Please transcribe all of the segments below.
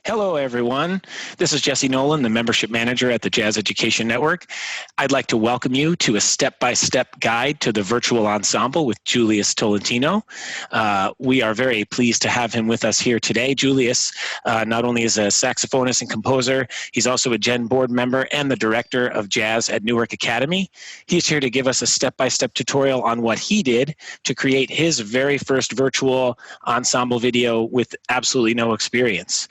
Hello, everyone. This is Jesse Nolan, the membership manager at the Jazz Education Network. I'd like to welcome you to a step-by-step guide to the virtual ensemble with Julius Tolentino. We are very pleased to have him with us here today. Julius not only is a saxophonist and composer, he's also a Gen board member and the director of jazz at Newark Academy. He's here to give us a step-by-step tutorial on what he did to create his very first virtual ensemble video with absolutely no experience.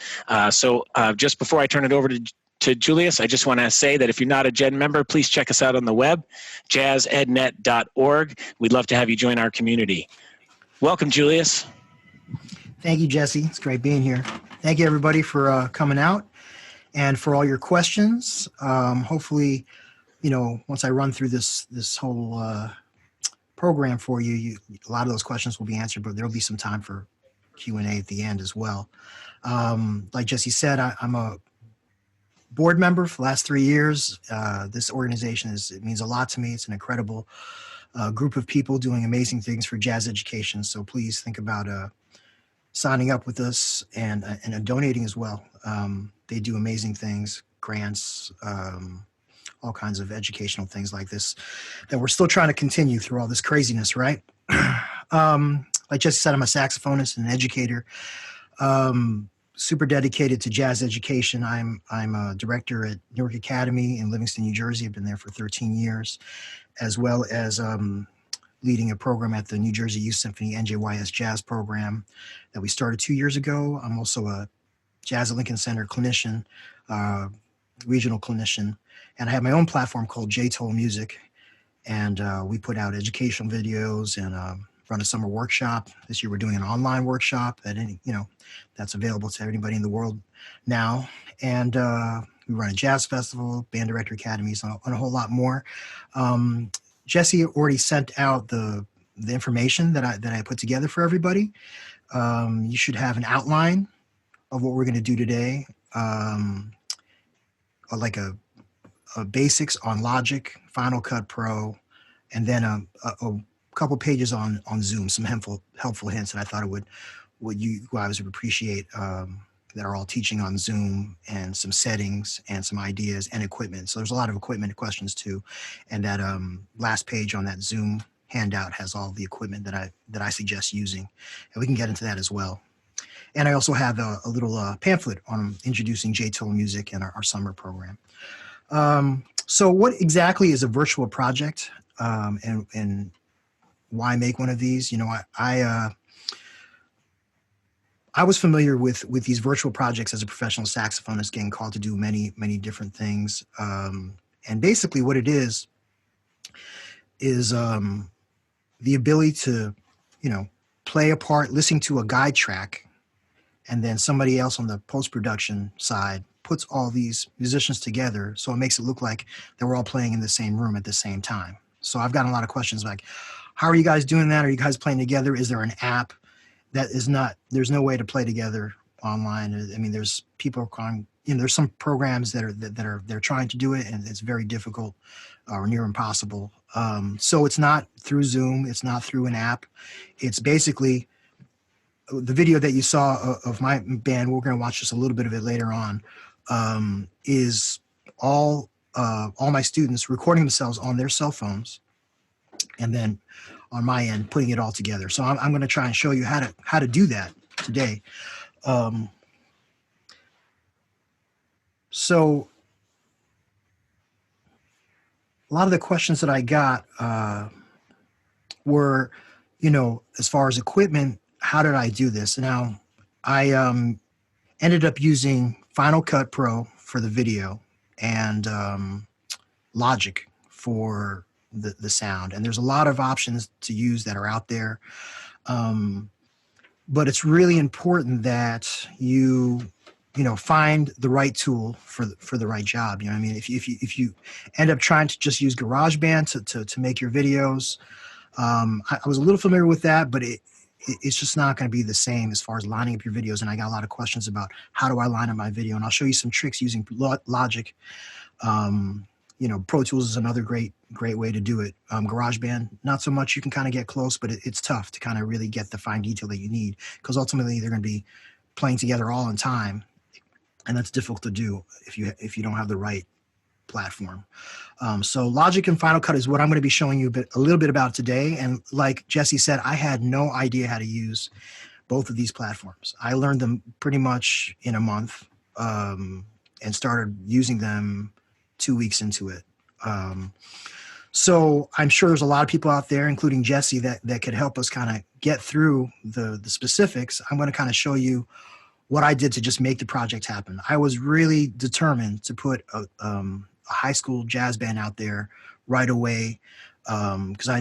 So just before I turn it over to Julius, I just want to say that if you're not a Gen member, please check us out on the web, jazzednet.org. We'd love to have you join our community. Welcome, Julius. Thank you, Jesse. It's great being here. Thank you, everybody, for coming out and for all your questions. Hopefully, you know, once I run through this whole program for you, a lot of those questions will be answered, but there'll be some time for Q&A at the end as well. Like Jesse said, I'm a board member for the last 3 years. This organization it means a lot to me. It's an incredible group of people doing amazing things for jazz education. So please think about signing up with us and donating as well. They do amazing things, grants, all kinds of educational things like this that we're still trying to continue through all this craziness, right? Like Jesse said, I'm a saxophonist and an educator. Super dedicated to jazz education. I'm a director at Newark Academy in Livingston, New Jersey. I've been there for 13 years, as well as leading a program at the New Jersey Youth Symphony NJYS Jazz program that we started 2 years ago. I'm also a Jazz at Lincoln Center clinician, regional clinician, and I have my own platform called JTOL Music, and we put out educational videos and run a summer workshop. This year we're doing an online workshop that's available to anybody in the world now. And we run a jazz festival, band director academies, and a whole lot more. Jesse already sent out the information that I put together for everybody. You should have an outline of what we're going to do today, like a basics on Logic, Final Cut Pro, and then a couple pages on Zoom, some helpful hints that I thought you guys would appreciate, that are all teaching on Zoom, and some settings and some ideas and equipment. So there's a lot of equipment questions too, and that last page on that Zoom handout has all the equipment that I suggest using, and we can get into that as well. And I also have a little pamphlet on introducing JTOL Music and our summer program. So what exactly is a virtual project, and why make one of these? You know, I was familiar with these virtual projects as a professional saxophonist, getting called to do many different things. And basically what it is the ability to, play a part, listening to a guide track, and then somebody else on the post-production side puts all these musicians together, so it makes it look like they were all playing in the same room at the same time. So I've gotten a lot of questions like, how are you guys doing that? Are you guys playing together? Is there an app? There's no way to play together online. I mean, there's people there's some programs they're trying to do it, and it's very difficult or near impossible. So it's not through Zoom. It's not through an app. It's basically the video that you saw of my band. We're going to watch just a little bit of it later on. Is all my students recording themselves on their cell phones, and then on my end putting it all together. So I'm going to try and show you how to do that today. So a lot of the questions that I got were, as far as equipment, how did I do this? Now, I ended up using Final Cut Pro for the video and Logic for the sound. And there's a lot of options to use that are out there. But it's really important that you find the right tool for the right job. You know what I mean? If you end up trying to just use GarageBand to make your videos, I was a little familiar with that, but it's just not going to be the same as far as lining up your videos. And I got a lot of questions about how do I line up my video, and I'll show you some tricks using Logic. Pro Tools is another great way to do it. GarageBand, not so much. You can kind of get close, but it's tough to kind of really get the fine detail that you need, because ultimately they're going to be playing together all in time. and that's difficult to do if you don't have the right platform. So Logic and Final Cut is what I'm going to be showing you a little bit about today. And like Jesse said, I had no idea how to use both of these platforms. I learned them pretty much in a month, and started using them 2 weeks into it. So I'm sure there's a lot of people out there, including Jesse, that could help us kind of get through the specifics. I'm going to kind of show you what I did to just make the project happen. I was really determined to put a high school jazz band out there right away, because I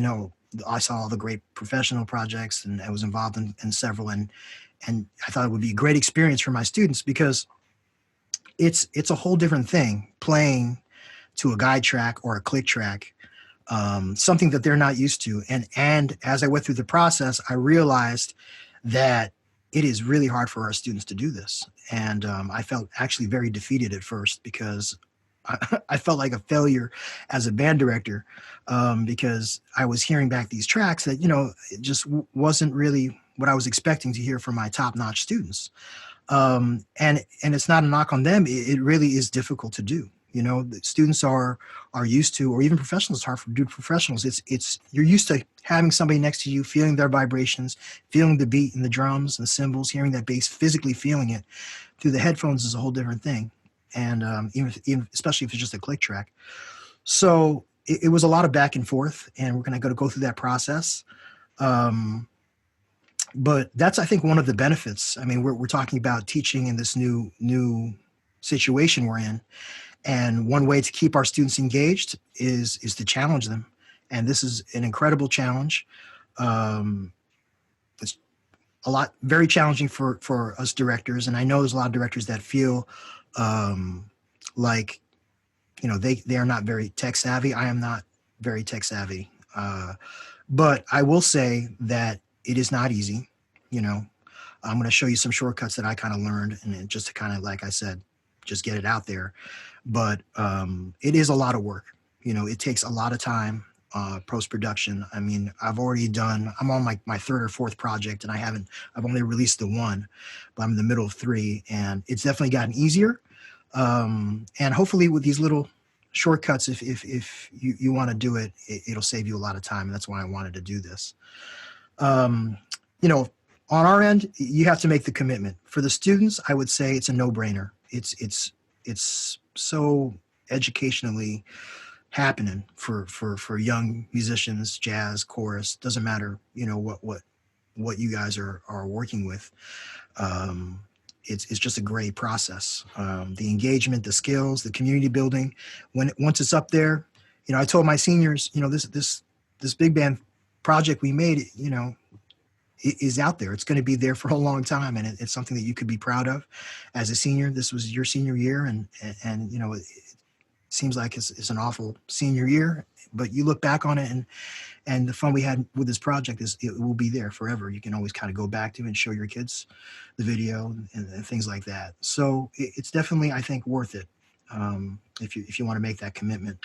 saw all the great professional projects, and I was involved in several, and I thought it would be a great experience for my students, because it's a whole different thing playing to a guide track or a click track, something that they're not used to. And as I went through the process, I realized that it is really hard for our students to do this. And I felt actually very defeated at first, because I felt like a failure as a band director, because I was hearing back these tracks that, it just wasn't really what I was expecting to hear from my top-notch students. And it's not a knock on them. It really is difficult to do. The students are used to, or even professionals, it's hard for professionals. You're used to having somebody next to you, feeling their vibrations, feeling the beat in the drums and the cymbals, hearing that bass, physically feeling it. Through the headphones is a whole different thing. And even especially if it's just a click track. So it was a lot of back and forth, and we're going to go through that process. But that's, I think, one of the benefits. I mean, we're talking about teaching in this new situation we're in. And one way to keep our students engaged is to challenge them. And this is an incredible challenge. It's very challenging for us directors. And I know there's a lot of directors that feel like, they are not very tech savvy. I am not very tech savvy. But I will say that it is not easy. I'm going to show you some shortcuts that I kind of learned, and just to kind of, like I said, just get it out there. But it is a lot of work. It takes a lot of time, post-production. I mean, I'm on my third or fourth project, and I've only released the one, but I'm in the middle of 3, and it's definitely gotten easier. And hopefully with these little shortcuts, if you want to do it, it'll save you a lot of time. And that's why I wanted to do this. On our end, you have to make the commitment. For the students, I would say it's a no-brainer. It's so educationally happening for young musicians, jazz, chorus, doesn't matter, what you guys are working with. It's just a great process. The engagement, the skills, the community building. Once it's up there, I told my seniors, this big band project we made, is out there. It's going to be there for a long time, and it's something that you could be proud of as a senior. This was your senior year, and it seems like it's an awful senior year, but you look back on it, and the fun we had with this project it will be there forever. You can always kind of go back to and show your kids the video and things like that. So it's definitely, I think, worth it if you want to make that commitment.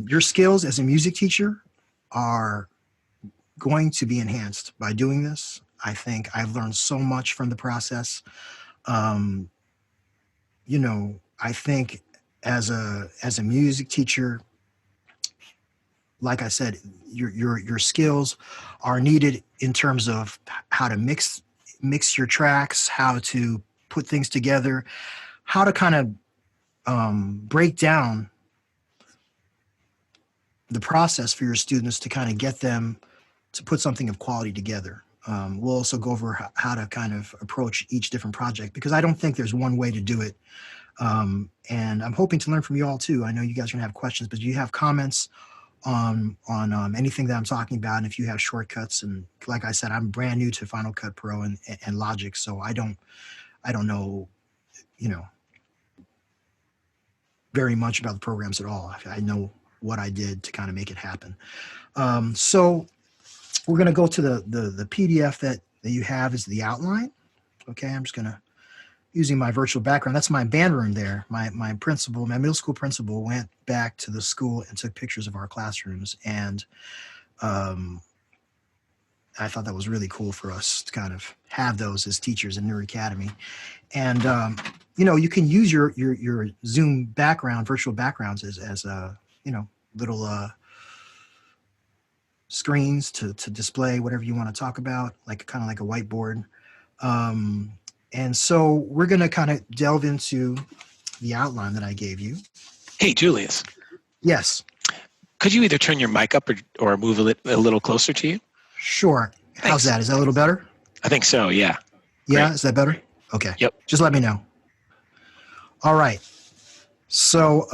Your skills as a music teacher are going to be enhanced by doing this. I think I've learned so much from the process. I think as a music teacher, like I said, your skills are needed in terms of how to mix your tracks, how to put things together, how to kind of break down the process for your students to kind of get them to put something of quality together. We'll also go over how to kind of approach each different project, because I don't think there's one way to do it. And I'm hoping to learn from you all too. I know you guys are gonna have questions, but do you have comments on anything that I'm talking about? And if you have shortcuts, and like I said, I'm brand new to Final Cut Pro and Logic, so I don't know, very much about the programs at all. I know what I did to kind of make it happen. So we're going to go to the PDF that you have is the outline. Okay, I'm just going to, using my virtual background, that's my band room there. My middle school principal went back to the school and took pictures of our classrooms. And I thought that was really cool for us to kind of have those as teachers in Newer Academy. And you can use your Zoom background, virtual backgrounds as little screens to display whatever you want to talk about, like kind of like a whiteboard. And so we're going to kind of delve into the outline that I gave you. Hey, Julius. Yes. Could you either turn your mic up or move it a little closer to you? Sure. Thanks. How's that? Is that a little better? I think so, yeah. Yeah, Great. is that better? Okay. Yep. Just let me know. All right. So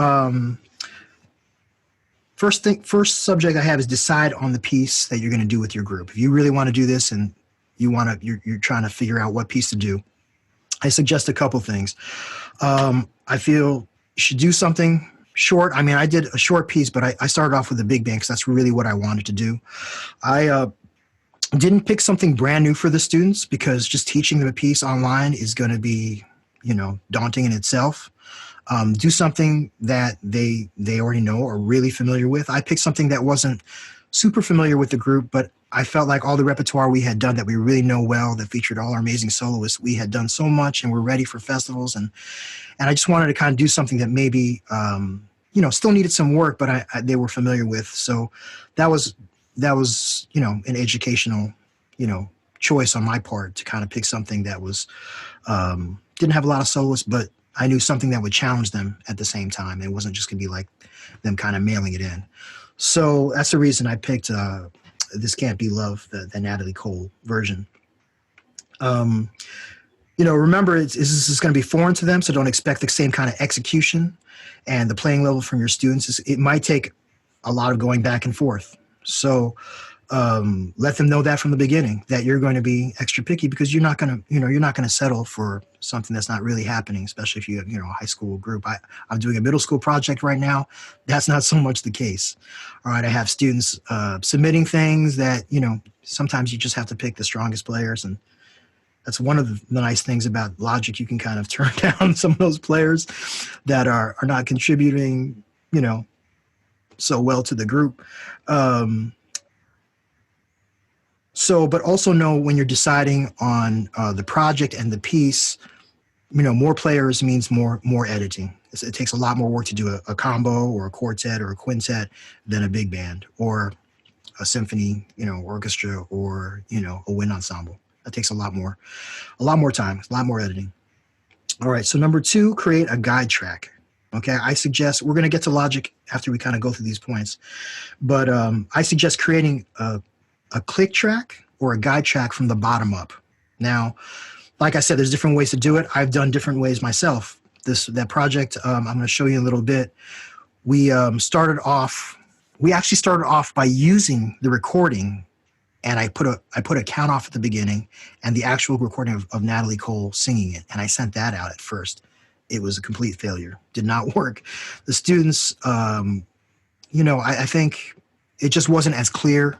first subject I have is decide on the piece that you're going to do with your group. If you really want to do this and you're trying to figure out what piece to do, I suggest a couple things. I feel you should do something short. I mean, I did a short piece, but I started off with a big band because that's really what I wanted to do. I didn't pick something brand new for the students because just teaching them a piece online is going to be, daunting in itself. Do something that they already know or really familiar with. I picked something that wasn't super familiar with the group, but I felt like all the repertoire we had done that we really know well, that featured all our amazing soloists, we had done so much and we're ready for festivals. And I just wanted to kind of do something that maybe, still needed some work, but they were familiar with. So that was, an educational, choice on my part to kind of pick something that was, didn't have a lot of soloists, but I knew something that would challenge them at the same time. It wasn't just gonna be like them kind of mailing it in. So that's the reason I picked This Can't Be Love, the Natalie Cole version. Remember, this is going to be foreign to them, so don't expect the same kind of execution and the playing level from your students. It might take a lot of going back and forth. So let them know that from the beginning, that you're going to be extra picky because you're not going to settle for something that's not really happening, especially if you have, a high school group. I'm doing a middle school project right now. That's not so much the case. All right. I have students submitting things that, sometimes you just have to pick the strongest players. And that's one of the nice things about Logic. You can kind of turn down some of those players that are not contributing, so well to the group. But also know when you're deciding on the project and the piece, more players means more editing. It takes a lot more work to do a combo or a quartet or a quintet than a big band or a symphony, orchestra or, a wind ensemble. That takes a lot more time, a lot more editing. All right, so number 2, create a guide track. Okay, I suggest, we're going to get to Logic after we kind of go through these points, but I suggest creating a click track or a guide track from the bottom up. Now, like I said, there's different ways to do it. I've done different ways myself. That project, I'm going to show you in a little bit. We actually started off by using the recording, and I put a count off at the beginning and the actual recording of Natalie Cole singing it, and I sent that out at first. It was a complete failure. Did not work. The students, I think it just wasn't as clear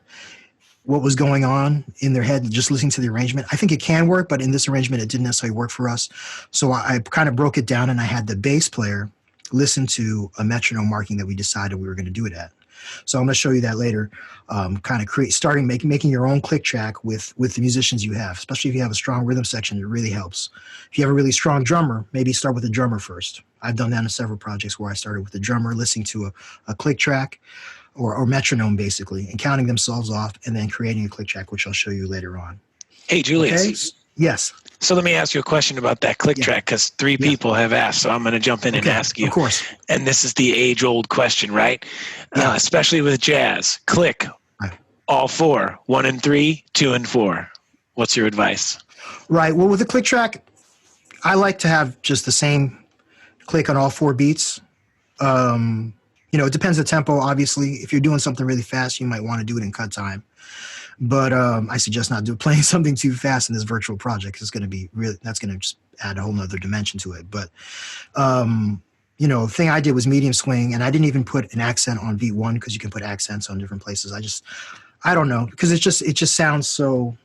what was going on in their head just listening to the arrangement. I think it can work, but in this arrangement, it didn't necessarily work for us. So I kind of broke it down, and I had the bass player listen to a metronome marking that we decided we were going to do it at. So I'm going to show you that later. Kind of making your own click track with the musicians you have, especially if you have a strong rhythm section. It really helps. If you have a really strong drummer, maybe start with the drummer first. I've done that in several projects where I started with the drummer, listening to a click track or metronome basically, and counting themselves off, and then creating a click track, which I'll show you later on. Hey, Julius. Okay? Yes. So let me ask you a question about that click track, because 3 people have asked, so I'm going to jump in and ask you. Of course. And this is the age-old question, right? Yeah. Especially with jazz. Click. Right. All 4. 1 and 3, 2 and 4. What's your advice? Right. Well, with the click track, I like to have just the same click on all 4 beats. It depends on the tempo, obviously. If you're doing something really fast, you might want to do it in cut time. But I suggest not playing something too fast in this virtual project. It's going to be that's going to just add a whole nother dimension to it. But, the thing I did was medium swing, and I didn't even put an accent on beat 1 because you can put accents on different places. I don't know, because it just sounds so,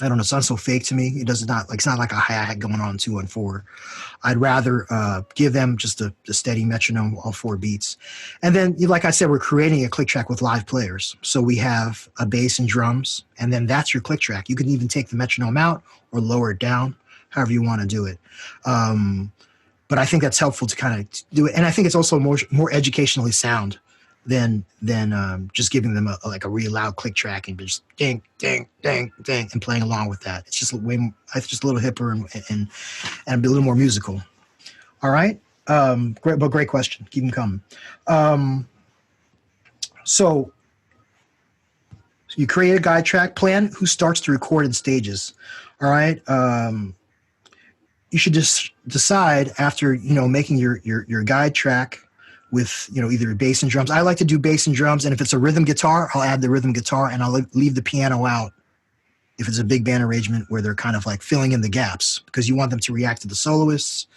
I don't know, it sounds so fake to me. It's not like a hi-hat going on 2 and 4. I'd rather give them just a steady metronome, all 4 beats. And then, like I said, we're creating a click track with live players. So we have a bass and drums, and then that's your click track. You can even take the metronome out or lower it down, however you want to do it. But I think that's helpful to kind of do it. And I think it's also more educationally sound than just giving them like a really loud click track and just ding, ding, ding, ding, and playing along with that. It's just just a little hipper and a little more musical. All right. Great question. Keep them coming. So you create a guide track. Plan who starts to record in stages. All right. You should just decide after, making your guide track with, either bass and drums. I like to do bass and drums. And if it's a rhythm guitar, I'll add the rhythm guitar and I'll leave the piano out if it's a big band arrangement where they're kind of like filling in the gaps because you want them to react to the soloists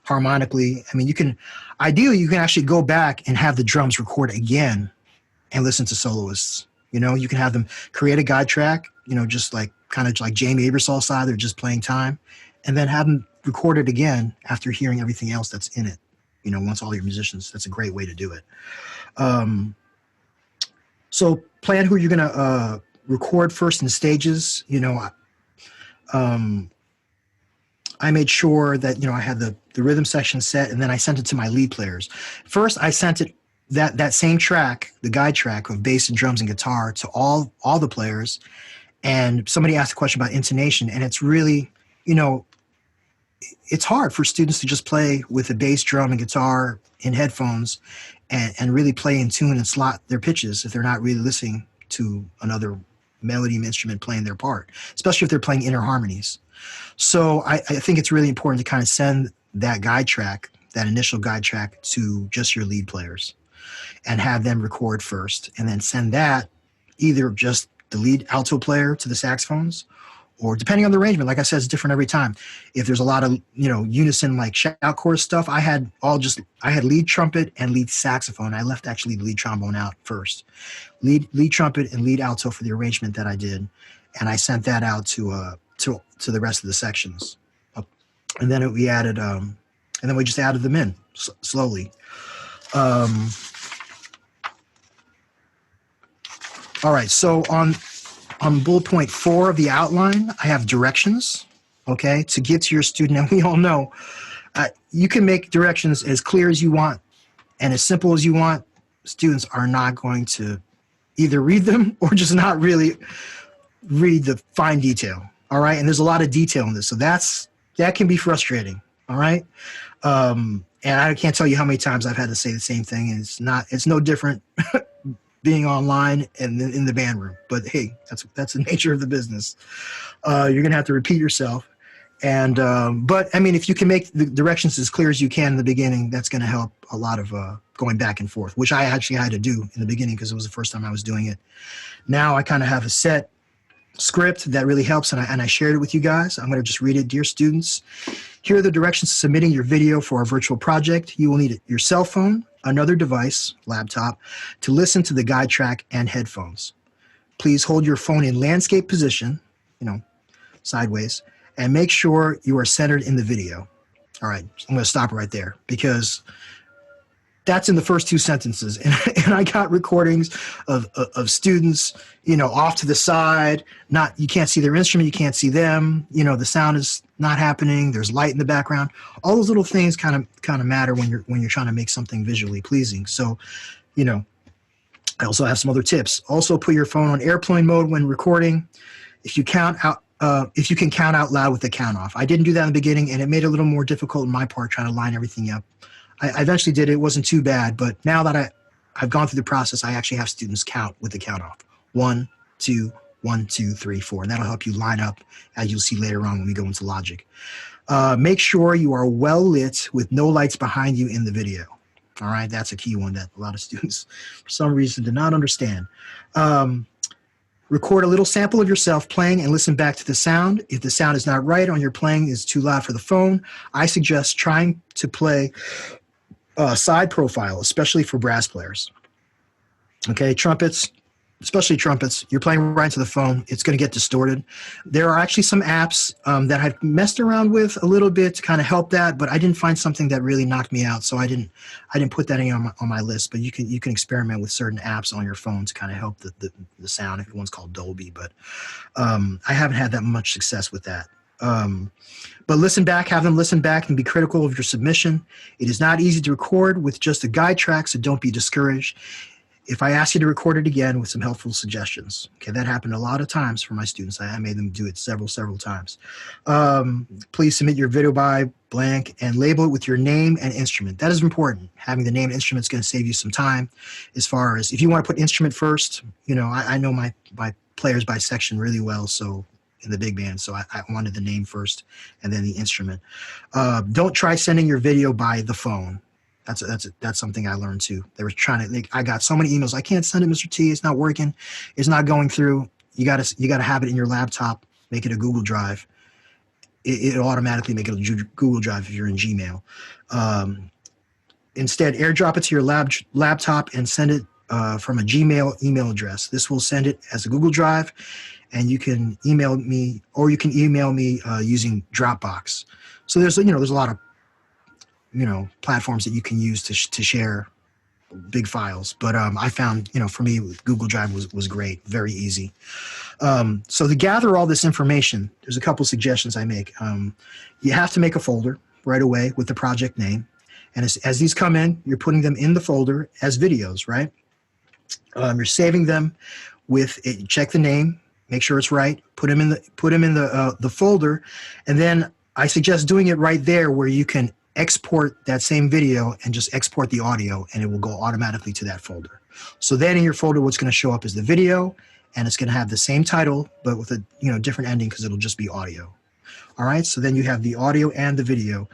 harmonically. I mean, ideally, you can actually go back and have the drums record again and listen to soloists. You can have them create a guide track, just like kind of like Jamie Aebersold style, they're just playing time, and then have them record it again after hearing everything else that's in it. Once all your musicians, that's a great way to do it. So plan who you're going to record first in stages. I made sure that, I had the rhythm section set, and then I sent it to my lead players. First, I sent it that same track, the guide track of bass and drums and guitar, to all the players. And somebody asked a question about intonation, and it's really, it's hard for students to just play with a bass, drum, and guitar in headphones and really play in tune and slot their pitches if they're not really listening to another melody instrument playing their part, especially if they're playing inner harmonies. So I think it's really important to kind of send that guide track, that initial guide track, to just your lead players and have them record first, and then send that either just the lead alto player to the saxophones, or depending on the arrangement, like I said, it's different every time. If there's a lot of, unison, like shout chorus stuff, I had lead trumpet and lead saxophone. I left actually the lead trombone out first. Lead trumpet and lead alto for the arrangement that I did. And I sent that out to the rest of the sections. And then we added, and then we just added them in slowly. All right, so on bullet point 4 of the outline, I have directions, okay, to give to your student. And we all know you can make directions as clear as you want and as simple as you want. Students are not going to either read them or just not really read the fine detail, all right? And there's a lot of detail in this, so that can be frustrating, all right? And I can't tell you how many times I've had to say the same thing, and it's no different being online and in the band room. But hey, that's the nature of the business. You're gonna have to repeat yourself. And but I mean, if you can make the directions as clear as you can in the beginning, that's gonna help a lot of going back and forth, which I actually had to do in the beginning because it was the first time I was doing it. Now I kind of have a set script that really helps, and I shared it with you guys. I'm gonna just read it. Dear students, here are the directions to submitting your video for our virtual project. You will need your cell phone, another device, laptop, to listen to the guide track, and headphones. Please hold your phone in landscape position, sideways, and make sure you are centered in the video. All right, I'm gonna stop right there because that's in the first 2 sentences. And I got recordings of students, off to the side, you can't see their instrument, you can't see them, the sound is not happening, there's light in the background. All those little things kind of matter when you're trying to make something visually pleasing. So, I also have some other tips. Also put your phone on airplane mode when recording. If you can count out loud with the count off. I didn't do that in the beginning, and it made it a little more difficult on my part trying to line everything up. I eventually did it. It wasn't too bad, but now that I've gone through the process, I actually have students count with the count off. 1, 2, 1, 2, 3, 4, and that'll help you line up, as you'll see later on when we go into Logic. Make sure you are well lit with no lights behind you in the video. All right, that's a key one that a lot of students, for some reason, did not understand. Record a little sample of yourself playing and listen back to the sound. If the sound is not right on your playing, is too loud for the phone, I suggest trying to play side profile, especially for brass players. Okay, trumpets, especially trumpets, you're playing right into the phone, it's going to get distorted. There are actually some apps that I've messed around with a little bit to kind of help that, but I didn't find something that really knocked me out, so I didn't put that in on my list. But you can experiment with certain apps on your phone to kind of help the sound. One's called Dolby, but I haven't had that much success with that. But listen back, have them listen back and be critical of your submission. It is not easy to record with just a guide track, so don't be discouraged. If I ask you to record it again with some helpful suggestions, okay, that happened a lot of times for my students. I made them do it several times. Please submit your video by blank and label it with your name and instrument. That is important. Having the name and instrument is going to save you some time. As far as if you want to put instrument first, you know, I know my players by section really well, so in the big band, so I wanted the name first and then the instrument. Don't try sending your video by the phone. That's something I learned too. They were trying to. I got so many emails. I can't send it, Mr. T. It's not working. It's not going through. You gotta have it in your laptop. Make it a Google Drive. It'll automatically make it a Google Drive if you're in Gmail. Instead, AirDrop it to your laptop and send it from a Gmail email address. This will send it as a Google Drive, and you can email me, or you can email me using Dropbox. So there's a lot of platforms that you can use to share big files. But I found, for me, Google Drive was great, very easy. So to gather all this information, there's a couple suggestions I make. You have to make a folder right away with the project name. And as these come in, you're putting them in the folder as videos, right? You're saving them with it. Check the name, make sure it's right. Put them in the folder, and then I suggest doing it right there where you can export that same video and just export the audio, and it will go automatically to that folder. So then in your folder, what's going to show up is the video, and it's going to have the same title, but with a different ending because it'll just be audio. All right, so then you have the audio and the video.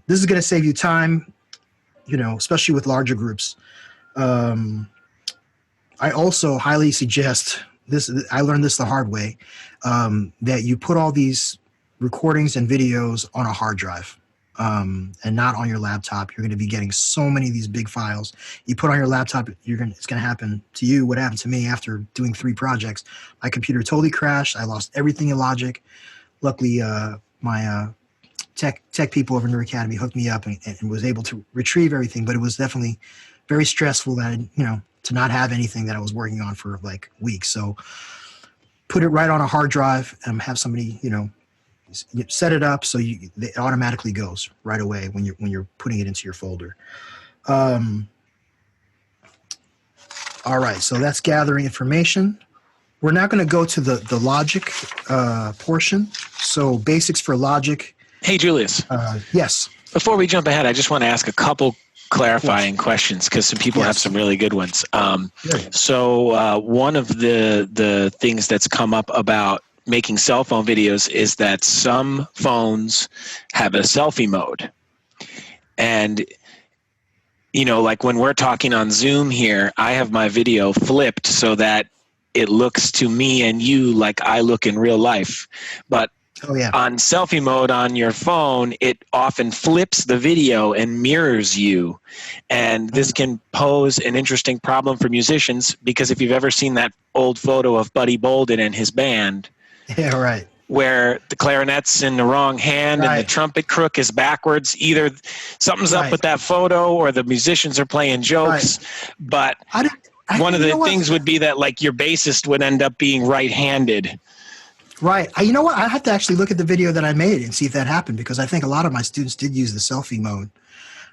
This is going to save you time, especially with larger groups. I also highly suggest this. I learned this the hard way, that you put all these recordings and videos on a hard drive. And not on your laptop. You're going to be getting so many of these big files. You put on your laptop, it's going to happen to you what happened to me after doing 3 projects. My computer totally crashed. I lost everything in Logic. Luckily, my tech people over in Near Academy hooked me up and was able to retrieve everything. But it was definitely very stressful that to not have anything that I was working on for like weeks. So put it right on a hard drive and have somebody set it up so it automatically goes right away when you're putting it into your folder. All right, so that's gathering information. We're now going to go to the Logic portion. So basics for Logic. Hey, Julius. Yes. Before we jump ahead, I just want to ask a couple clarifying questions because some people have some really good ones. So one of the things that's come up about making cell phone videos is that some phones have a selfie mode. And, like when we're talking on Zoom here, I have my video flipped so that it looks to me and you like I look in real life. But on selfie mode on your phone, it often flips the video and mirrors you. And this can pose an interesting problem for musicians because if you've ever seen that old photo of Buddy Bolden and his band, yeah, right, where the clarinet's in the wrong hand and the trumpet crook is backwards, either something's up with that photo or the musicians are playing jokes. But one of the things would be that like your bassist would end up being right-handed. Right. You know what? I have to actually look at the video that I made and see if that happened because I think a lot of my students did use the selfie mode.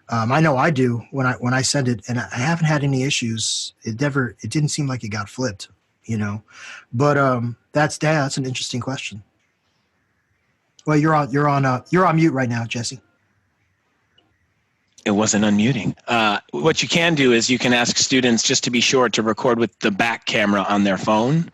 I know I do when I send it, and I haven't had any issues. It didn't seem like it got flipped, But that's an interesting question. Well, you're on mute right now, Jesse. It wasn't unmuting. What you can do is you can ask students just to be sure to record with the back camera on their phone.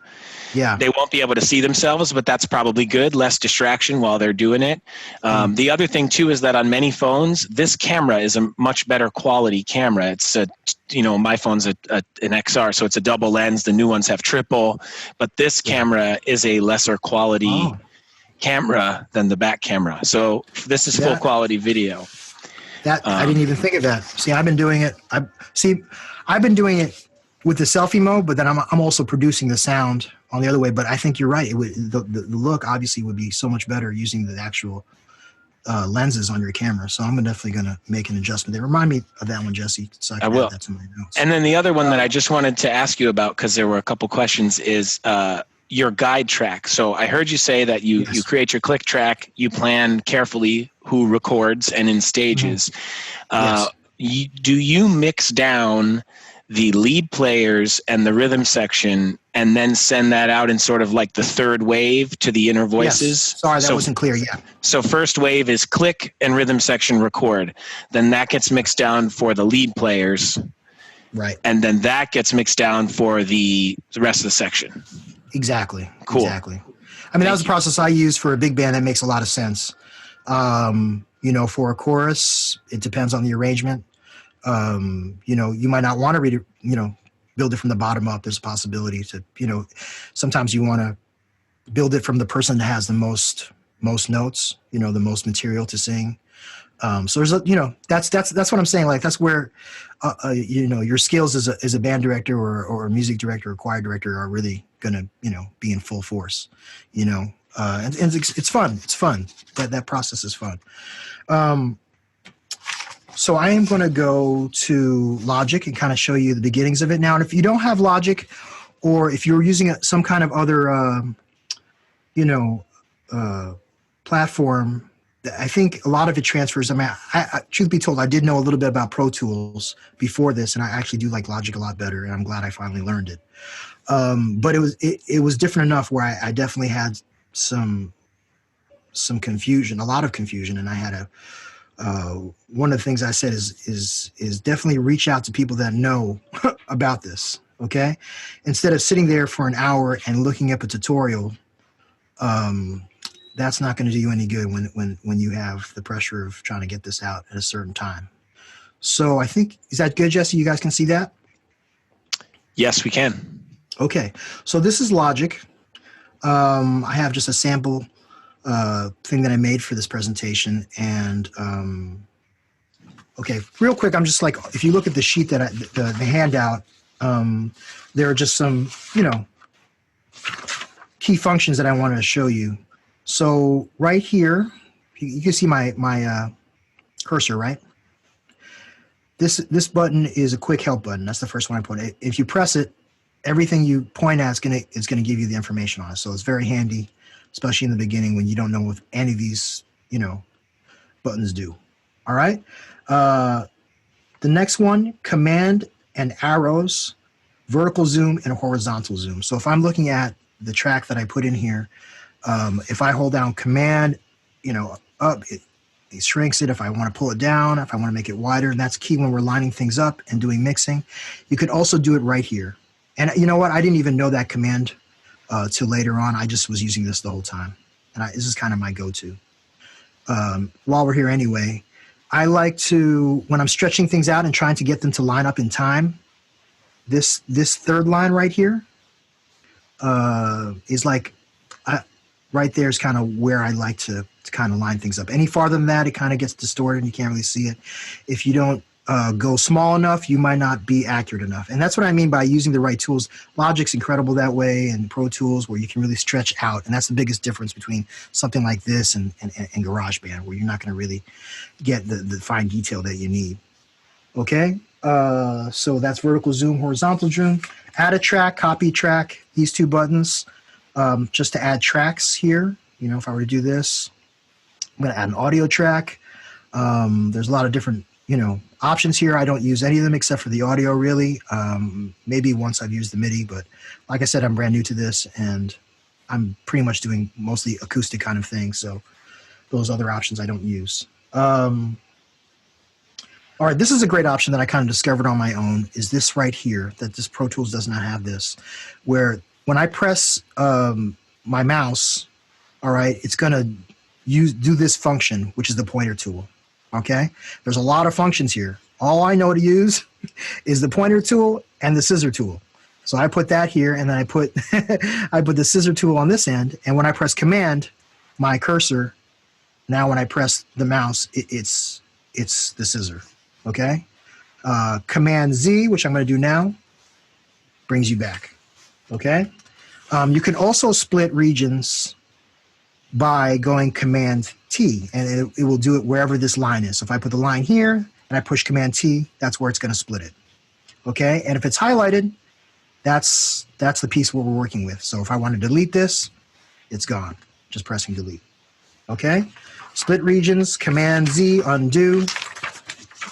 Yeah. They won't be able to see themselves, but that's probably good. Less distraction while they're doing it. The other thing too is that on many phones, this camera is a much better quality camera. It's my phone's an XR, so it's a double lens. The new ones have triple, but this camera is a lesser quality camera than the back camera. So this is full quality video. I didn't even think of that. See, I've been doing it. I've been doing it with the selfie mode, but then I'm also producing the sound on the other way. But I think you're right. The look obviously would be so much better using the actual lenses on your camera. So I'm definitely going to make an adjustment there. Remind me of that one, Jesse. So I will add that to my notes. And then the other one that I just wanted to ask you about, because there were a couple questions, is your guide track. So I heard you say that you create your click track, you plan carefully who records and in stages. Do you mix down the lead players and the rhythm section and then send that out in sort of like the third wave to the inner voices? Yes. Sorry, that wasn't clear. Yeah. So first wave is click and rhythm section record. Then that gets mixed down for the lead players. Right. And then that gets mixed down for the rest of the section. Exactly. Cool. Exactly. I mean, that was the process I used for a big band. That makes a lot of sense. For a chorus, it depends on the arrangement. You might not want to build it from the bottom up. There's a possibility to, sometimes you want to build it from the person that has the most notes, the most material to sing. So there's that's what I'm saying. Like, that's where, your skills as a band director or a music director or choir director are really going to, be in full force, and it's fun. It's fun. That process is fun. So I am going to go to Logic and kind of show you the beginnings of it now. And if you don't have Logic, or if you're using some kind of other, platform, I think a lot of it transfers. I mean, I truth be told, I did know a little bit about Pro Tools before this, and I actually do like Logic a lot better, and I'm glad I finally learned it. But it was different enough where I definitely had some confusion, a lot of confusion, and I had one of the things I said is definitely reach out to people that know about this. Okay, instead of sitting there for an hour and looking up a tutorial, that's not going to do you any good when you have the pressure of trying to get this out at a certain time. So I think, is that good, Jesse? You guys can see that? Yes, we can. Okay, so this is Logic. I have just a sample thing that I made for this presentation, and okay, real quick, I'm just like, if you look at the sheet that the handout, there are just some key functions that I want to show you. So right here, you can see my cursor, right? This button is a quick help button. That's the first one I put. If you press it, everything you point at is gonna give you the information on it. So it's very handy, especially in the beginning when you don't know what any of these buttons do. All right. The next one, command and arrows, vertical zoom and horizontal zoom. So if I'm looking at the track that I put in here, if I hold down command, up, it shrinks it. If I want to pull it down, if I want to make it wider, and that's key when we're lining things up and doing mixing. You could also do it right here. And you know what? I didn't even know that command till later on. I just was using this the whole time. And this is kind of my go-to. While we're here anyway, I like to, when I'm stretching things out and trying to get them to line up in time, this third line right here is like, right there is kind of where I like to kind of line things up. Any farther than that, it kind of gets distorted and you can't really see it. If you don't go small enough, you might not be accurate enough. And that's what I mean by using the right tools. Logic's incredible that way, and Pro Tools, where you can really stretch out. And that's the biggest difference between something like this and GarageBand, where you're not going to really get the fine detail that you need. Okay, so that's vertical zoom, horizontal zoom. Add a track, copy track, these two buttons, just to add tracks here. If I were to do this, I'm going to add an audio track. There's a lot of different options here. I don't use any of them except for the audio, really. Maybe once I've used the MIDI, but like I said, I'm brand new to this, and I'm pretty much doing mostly acoustic kind of things. So those other options I don't use. All right, this is a great option that I kind of discovered on my own, is this right here, that this Pro Tools does not have this, where when I press my mouse, all right, it's going to do this function, which is the pointer tool. Okay, there's a lot of functions here. All I know to use is the pointer tool and the scissor tool. So I put that here, and then I put I put the scissor tool on this end. And when I press Command, my cursor, now when I press the mouse, it's the scissor. Okay, Command Z, which I'm going to do now, brings you back. Okay, you can also split regions by going Command T, and it will do it wherever this line is. So if I put the line here and I push Command T, that's where it's going to split it. Okay, and if it's highlighted, that's the piece what we're working with. So if I want to delete this, it's gone. Just pressing delete. Okay. Split regions, Command Z, undo.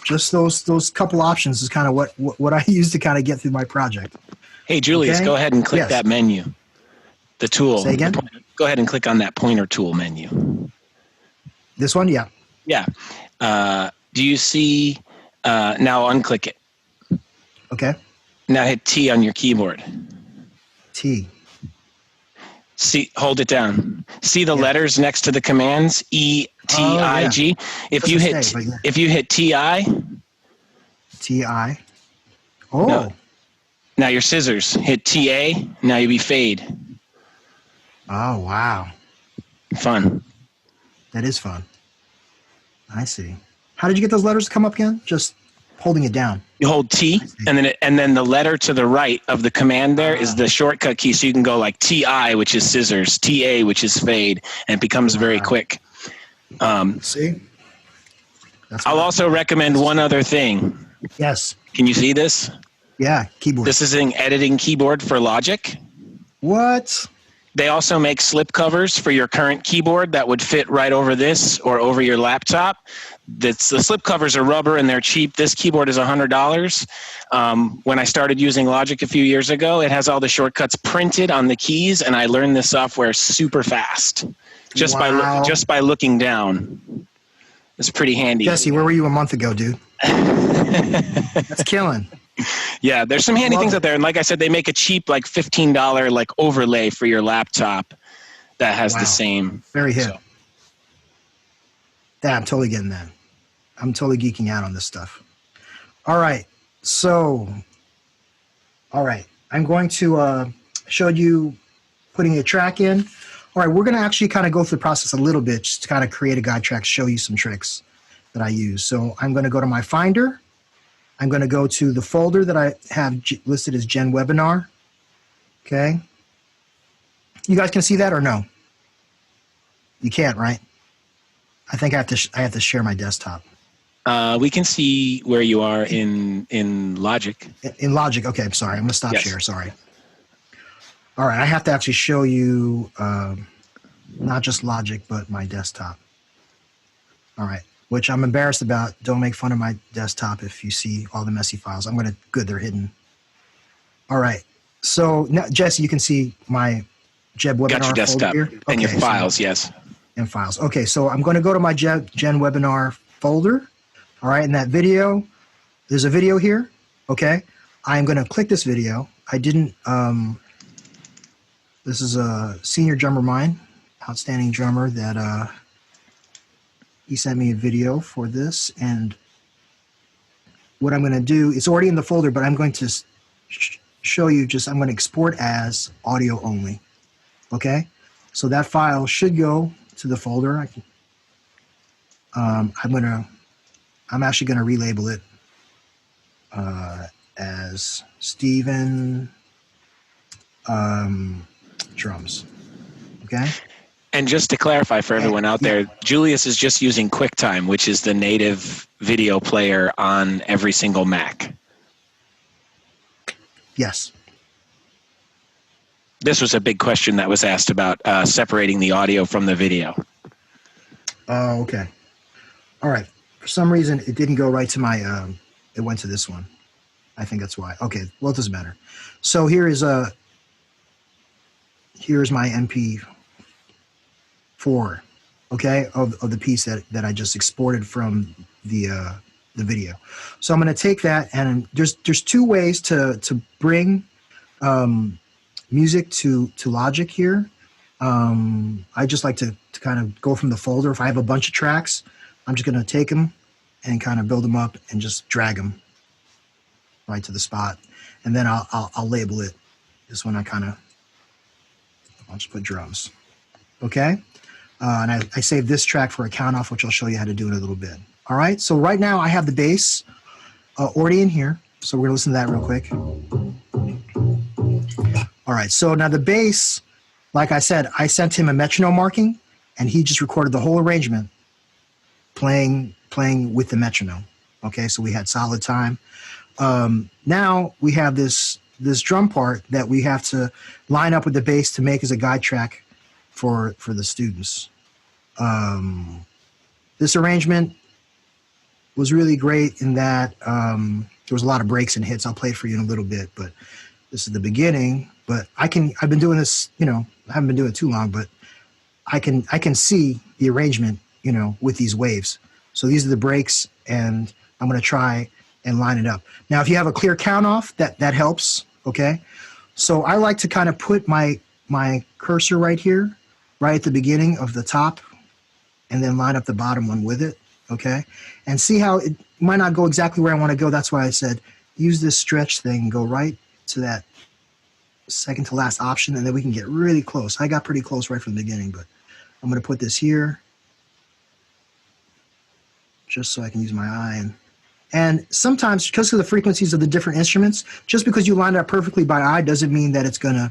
Just those couple options is kind of what I use to kind of get through my project. Hey, Julius, Okay? go ahead and click that menu. The tool. Say again? Go ahead and click on that pointer tool menu. This one? Yeah. Yeah. Do you see, now unclick it. Okay. Now hit T on your keyboard. T. See, hold it down. See the letters next to the commands? E, T, I, G. If you hit T-I. T-I. Oh. No. Now your scissors. Hit T-A. Now you be fade. Oh, wow. Fun. That is fun. I see. How did you get those letters to come up again? Just holding it down. You hold T, and then the letter to the right of the command there is the shortcut key. So you can go like T-I, which is scissors, T-A, which is fade, and it becomes very quick. See? I'll also recommend one other thing. Yes. Can you see this? Yeah, keyboard. This is an editing keyboard for Logic. What? They also make slip covers for your current keyboard that would fit right over this or over your laptop. The slip covers are rubber and they're cheap. This keyboard is $100. When I started using Logic a few years ago, it has all the shortcuts printed on the keys, and I learned this software super fast just by looking down. It's pretty handy. Jesse, where were you a month ago, dude? That's killing. Yeah, there's some handy things out there, and like I said, they make a cheap like $15 like overlay for your laptop that has the same. Very hip. So. Yeah, I'm totally getting that. I'm totally geeking out on this stuff. All right, I'm going to show you putting a track in. All right, we're going to actually kind of go through the process a little bit just to kind of create a guide track, show you some tricks that I use. So I'm going to go to my Finder. I'm going to go to the folder that I have listed as Gen Webinar. Okay. You guys can see that or no? You can't, right? I think I have to share my desktop. We can see where you are in Logic. In Logic, okay. I'm sorry. I'm going to stop share. Sorry. All right. I have to actually show you not just Logic, but my desktop. All right. Which I'm embarrassed about. Don't make fun of my desktop if you see all the messy files. Good, they're hidden. All right. So now, Jesse, you can see my Jeb Webinar Got your desktop folder here. and your files, yes. And files. Okay, so I'm going to go to my Gen Webinar folder. All right, in that video, there's a video here. Okay, I'm going to click this video. I didn't, this is a senior drummer of mine, outstanding drummer that he sent me a video for this. And what I'm going to do, it's already in the folder, but I'm going to show you I'm going to export as audio only. Okay, so that file should go to the folder. I'm actually going to relabel it as Stephen drums. Okay. And just to clarify for everyone out there, Julius is just using QuickTime, which is the native video player on every single Mac. Yes. This was a big question that was asked about separating the audio from the video. Oh, okay. All right. For some reason, it didn't go right to my, it went to this one. I think that's why. Okay. Well, it doesn't matter. So here's my MP4, okay, of the piece that I just exported from the video. So I'm going to take that, and there's two ways to bring music to Logic here. I just like to kind of go from the folder. If I have a bunch of tracks, I'm just going to take them and kind of build them up and just drag them right to the spot. And then I'll label it. This one I'll just put drums. Okay? And I saved this track for a count off, which I'll show you how to do in a little bit. All right? So right now I have the bass already in here. So we're going to listen to that real quick. All right. So now the bass, like I said, I sent him a metronome marking, and he just recorded the whole arrangement playing with the metronome. Okay? So we had solid time. Now we have this this drum part that we have to line up with the bass to make as a guide track for the students. This arrangement was really great in that there was a lot of breaks and hits. I'll play it for you in a little bit, but this is the beginning. But I've been doing this, I haven't been doing it too long, but I can see the arrangement, with these waves. So these are the breaks, and I'm going to try and line it up. Now, if you have a clear count off, that helps, okay? So I like to kind of put my cursor right here, right at the beginning of the top, and then line up the bottom one with it, okay? And see how it might not go exactly where I want to go. That's why I said use this stretch thing and go right to that second to last option, and then we can get really close. I got pretty close right from the beginning, but I'm going to put this here just so I can use my eye. And sometimes, because of the frequencies of the different instruments, just because you line it up perfectly by eye doesn't mean that it's going to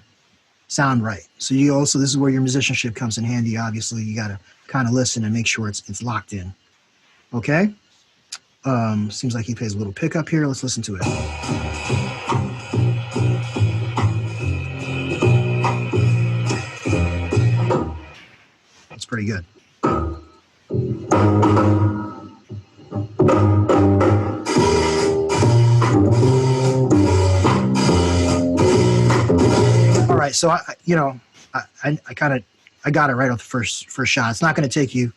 sound right. So this is where your musicianship comes in handy. Obviously, you got to kind of listen and make sure it's locked in. Okay? Seems like he plays a little pickup here. Let's listen to it. That's pretty good. All right, so I got it right off the first shot. It's not going to take you,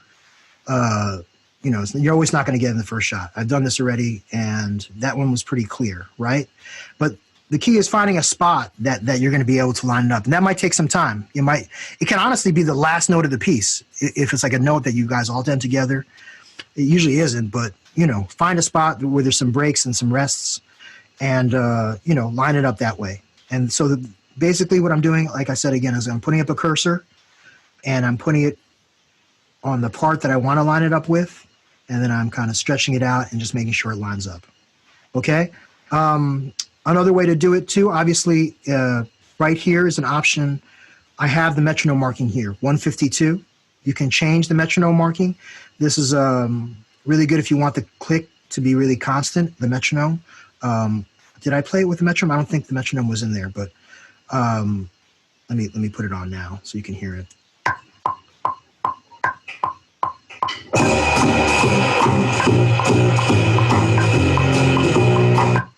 you're always not going to get in the first shot. I've done this already, and that one was pretty clear, right? But the key is finding a spot that you're going to be able to line it up, and that might take some time. It can honestly be the last note of the piece. If it's like a note that you guys all done together, it usually isn't, but find a spot where there's some breaks and some rests, and line it up that way. And so basically what I'm doing, like I said again, is I'm putting up a cursor, and I'm putting it on the part that I want to line it up with, and then I'm kind of stretching it out and just making sure it lines up. Okay? Another way to do it too, obviously, right here is an option. I have the metronome marking here, 152. You can change the metronome marking. This is really good if you want the click to be really constant, the metronome. Did I play it with the metronome? I don't think the metronome was in there, but let me put it on now so you can hear it.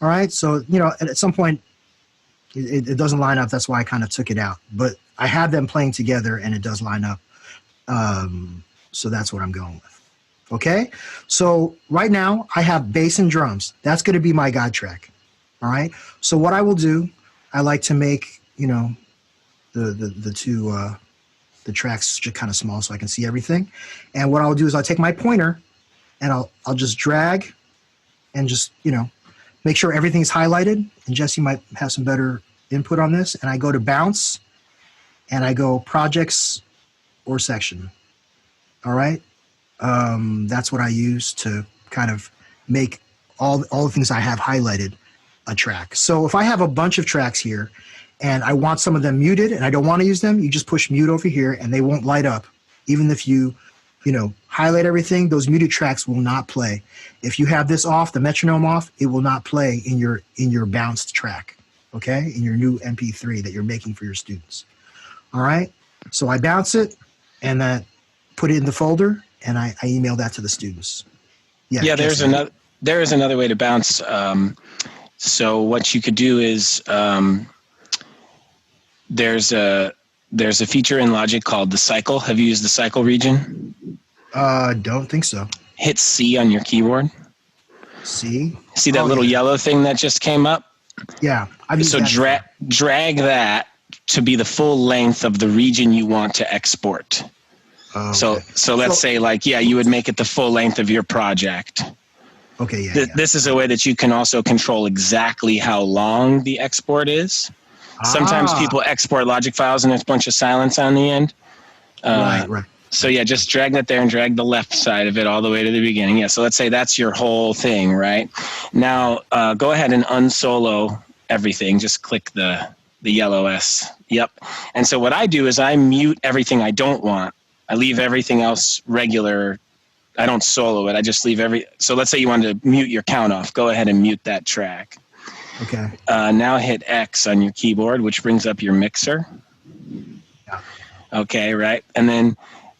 All right, so at some point it doesn't line up. That's why I kind of took it out. But I have them playing together, and it does line up. So that's what I'm going with. Okay, so right now I have bass and drums. That's going to be my guide track. All right, so what I will do, I like to make the tracks just kind of small so I can see everything. And what I'll do is I'll take my pointer and I'll just drag and just make sure everything's highlighted. And Jesse might have some better input on this. And I go to bounce, and I go projects or section. All right. That's what I use to kind of make all the things I have highlighted a track. So if I have a bunch of tracks here and I want some of them muted and I don't want to use them, you just push mute over here and they won't light up. Even if you highlight everything, those muted tracks will not play. If you have this off, the metronome off, it will not play in your bounced track, okay? In your new MP3 that you're making for your students. All right? So I bounce it and then put it in the folder, and I email that to the students. Yeah, there is another way to bounce. So what you could do is there's a feature in Logic called the cycle. Have you used the cycle region? Don't think so. Hit C on your keyboard. C? See that little yellow thing that just came up? Yeah. So drag that to be the full length of the region you want to export. Okay. So let's say you would make it the full length of your project. Okay, yeah. This is a way that you can also control exactly how long the export is. Sometimes people export Logic files and there's a bunch of silence on the end. Right. So yeah, just drag that there and drag the left side of it all the way to the beginning. Yeah, so let's say that's your whole thing, right? Now go ahead and unsolo everything. Just click the yellow S. Yep. And so what I do is I mute everything I don't want. I leave everything else regular. I don't solo it. I just leave so let's say you wanted to mute your count off. Go ahead and mute that track. Okay. Now hit X on your keyboard, which brings up your mixer. Yeah. Okay, right. And then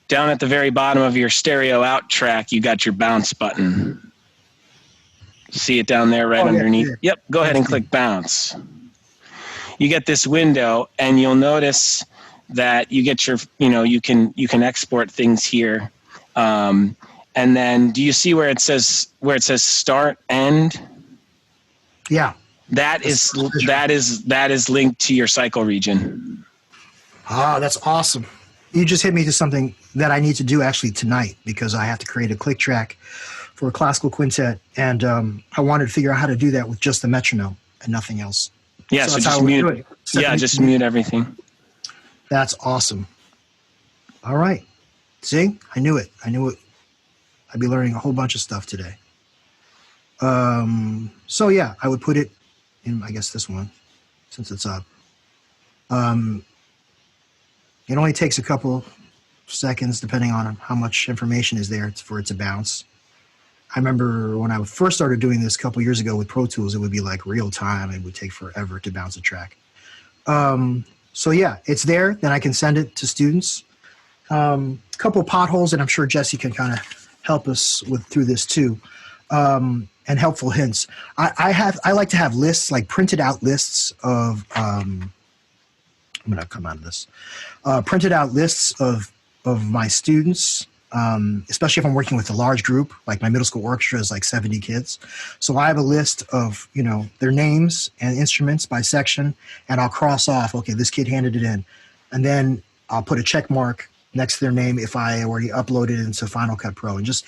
down at the very bottom of your stereo out track, you got your bounce button. See it down there right underneath? Yeah. Yep, go ahead and click bounce. You get this window, and you'll notice that you get your, you can export things here. And then do you see where it says start, end? Yeah. That is linked to your cycle region. Ah, that's awesome. You just hit me to something that I need to do actually tonight, because I have to create a click track for a classical quintet, and I wanted to figure out how to do that with just the metronome and nothing else. Yeah, so just mute. Yeah, just mute everything. That's awesome. All right. See, I knew it. I'd be learning a whole bunch of stuff today. So yeah, I would put it in, I guess, this one, since it's up. It only takes a couple seconds, depending on how much information is there, for it to bounce. I remember when I first started doing this a couple years ago with Pro Tools, it would be like real time. It would take forever to bounce a track. So yeah, it's there. Then I can send it to students. A couple of potholes, and I'm sure Jesse can kind of help us through this too. And helpful hints. I like to have lists, like printed out lists of. I'm going to come out of this. Printed out lists of my students, especially if I'm working with a large group, like my middle school orchestra is like 70 kids. So I have a list of, their names and instruments by section, and I'll cross off, okay, this kid handed it in. And then I'll put a check mark next to their name if I already uploaded it into Final Cut Pro, and just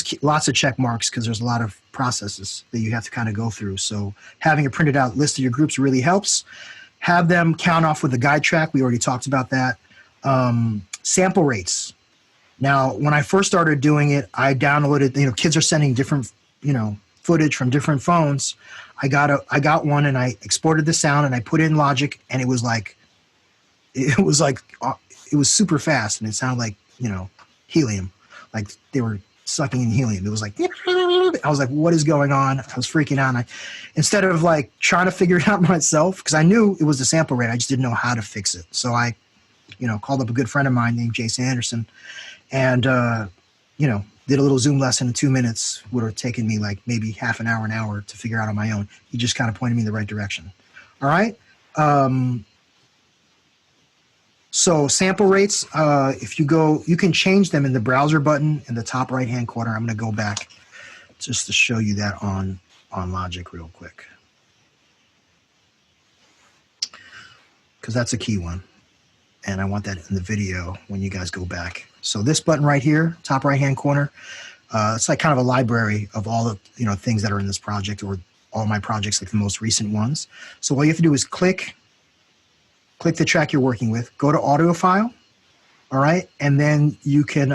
keep lots of check marks, because there's a lot of processes that you have to kind of go through. So having a printed out list of your groups really helps. Have them count off with a guide track. We already talked about that. Sample rates. Now, when I first started doing it, I downloaded, kids are sending different, footage from different phones. I got one, and I exported the sound, and I put it in Logic, and it was super fast, and it sounded like, helium, like they were sucking in helium. It was like, I was like, what is going on? I was freaking out. Instead of like trying to figure it out myself, because I knew it was the sample rate, I just didn't know how to fix it. So I, called up a good friend of mine named Jason Anderson, and, did a little Zoom lesson in 2 minutes. Would have taken me like maybe half an hour to figure out on my own. He just kind of pointed me in the right direction. All right. So sample rates, if you go, you can change them in the browser button in the top right-hand corner. I'm going to go back just to show you that on Logic real quick, because that's a key one, and I want that in the video when you guys go back. So this button right here, top right-hand corner, it's like kind of a library of all the things that are in this project, or all my projects, like the most recent ones. So all you have to do is click the track you're working with, go to audio file, all right, and then you can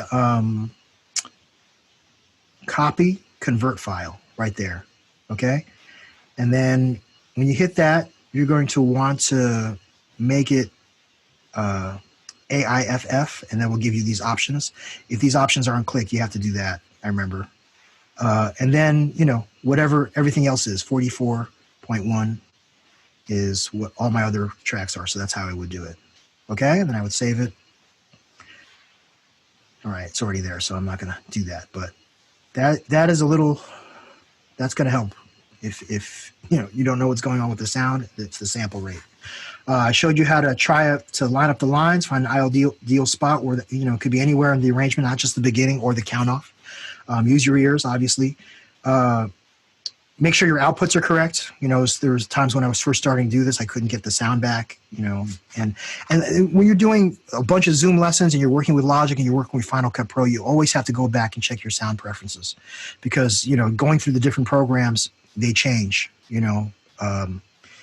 copy convert file right there, okay? And then when you hit that, you're going to want to make it AIFF, and that will give you these options. If these options aren't clicked, you have to do that, I remember. And then, whatever everything else is, 44.1 is what all my other tracks are. So that's how I would do it. Okay, and then I would save it. All right, it's already there, so I'm not going to do that. But that is that's going to help. If you don't know what's going on with the sound, it's the sample rate. I showed you how to try to line up the lines, find an ideal spot where it could be anywhere in the arrangement, not just the beginning or the count off. Use your ears, obviously. Make sure your outputs are correct. There was times when I was first starting to do this, I couldn't get the sound back, and when you're doing a bunch of Zoom lessons and you're working with Logic and you're working with Final Cut Pro, you always have to go back and check your sound preferences, because, going through the different programs, they change,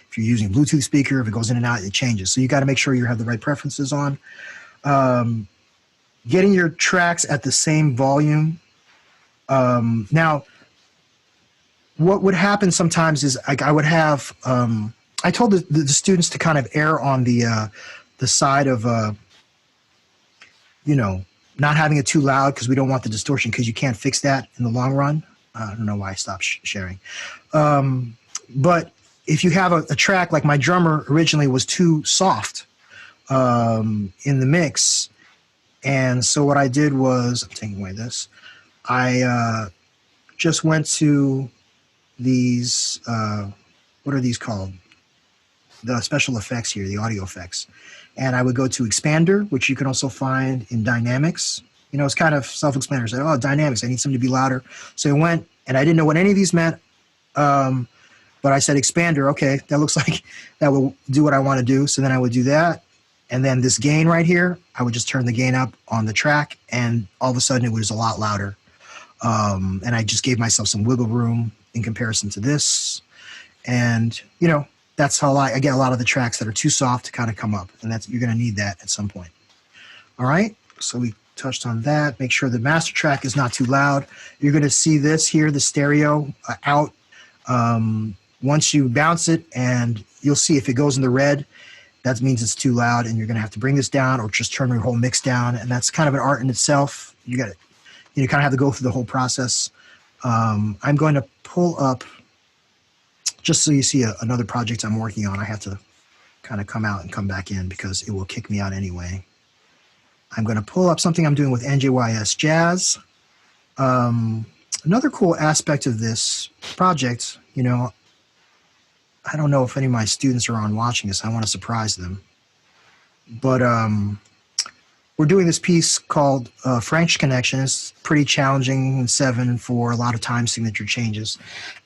if you're using a Bluetooth speaker, if it goes in and out, it changes. So you got to make sure you have the right preferences on. Getting your tracks at the same volume. Now, what would happen sometimes is I would have, I told the students to kind of err on the side of, not having it too loud, because we don't want the distortion, because you can't fix that in the long run. I don't know why I stopped sharing. But if you have a track, like my drummer originally was too soft in the mix. And so what I did was, I'm taking away this, I just went to these, what are these called? The special effects here, the audio effects. And I would go to Expander, which you can also find in Dynamics. You know, it's kind of self-explanatory. I said, oh, Dynamics, I need something to be louder. So I went, and I didn't know what any of these meant, but I said Expander, okay, that looks like that will do what I want to do. So then I would do that. And then this gain right here, I would just turn the gain up on the track, and all of a sudden it was a lot louder. And I just gave myself some wiggle room in comparison to this. And, you know, that's how I get a lot of the tracks that are too soft to kind of come up. And that's, you're going to need that at some point. All right, so we touched on that. Make sure the master track is not too loud. You're going to see this here, the stereo out. Once you bounce it, and you'll see if it goes in the red, that means it's too loud, and you're going to have to bring this down or just turn your whole mix down. And that's kind of an art in itself. You got to, you kind of have to go through the whole process. I'm going to pull up, just so you see another project I'm working on. I have to kind of come out and come back in because it will kick me out anyway. I'm going to pull up something I'm doing with NJYS Jazz. Another cool aspect of this project, you know, I don't know if any of my students are on watching this. I want to surprise them. But we're doing this piece called French Connection. It's pretty challenging in 7/4, a lot of time signature changes.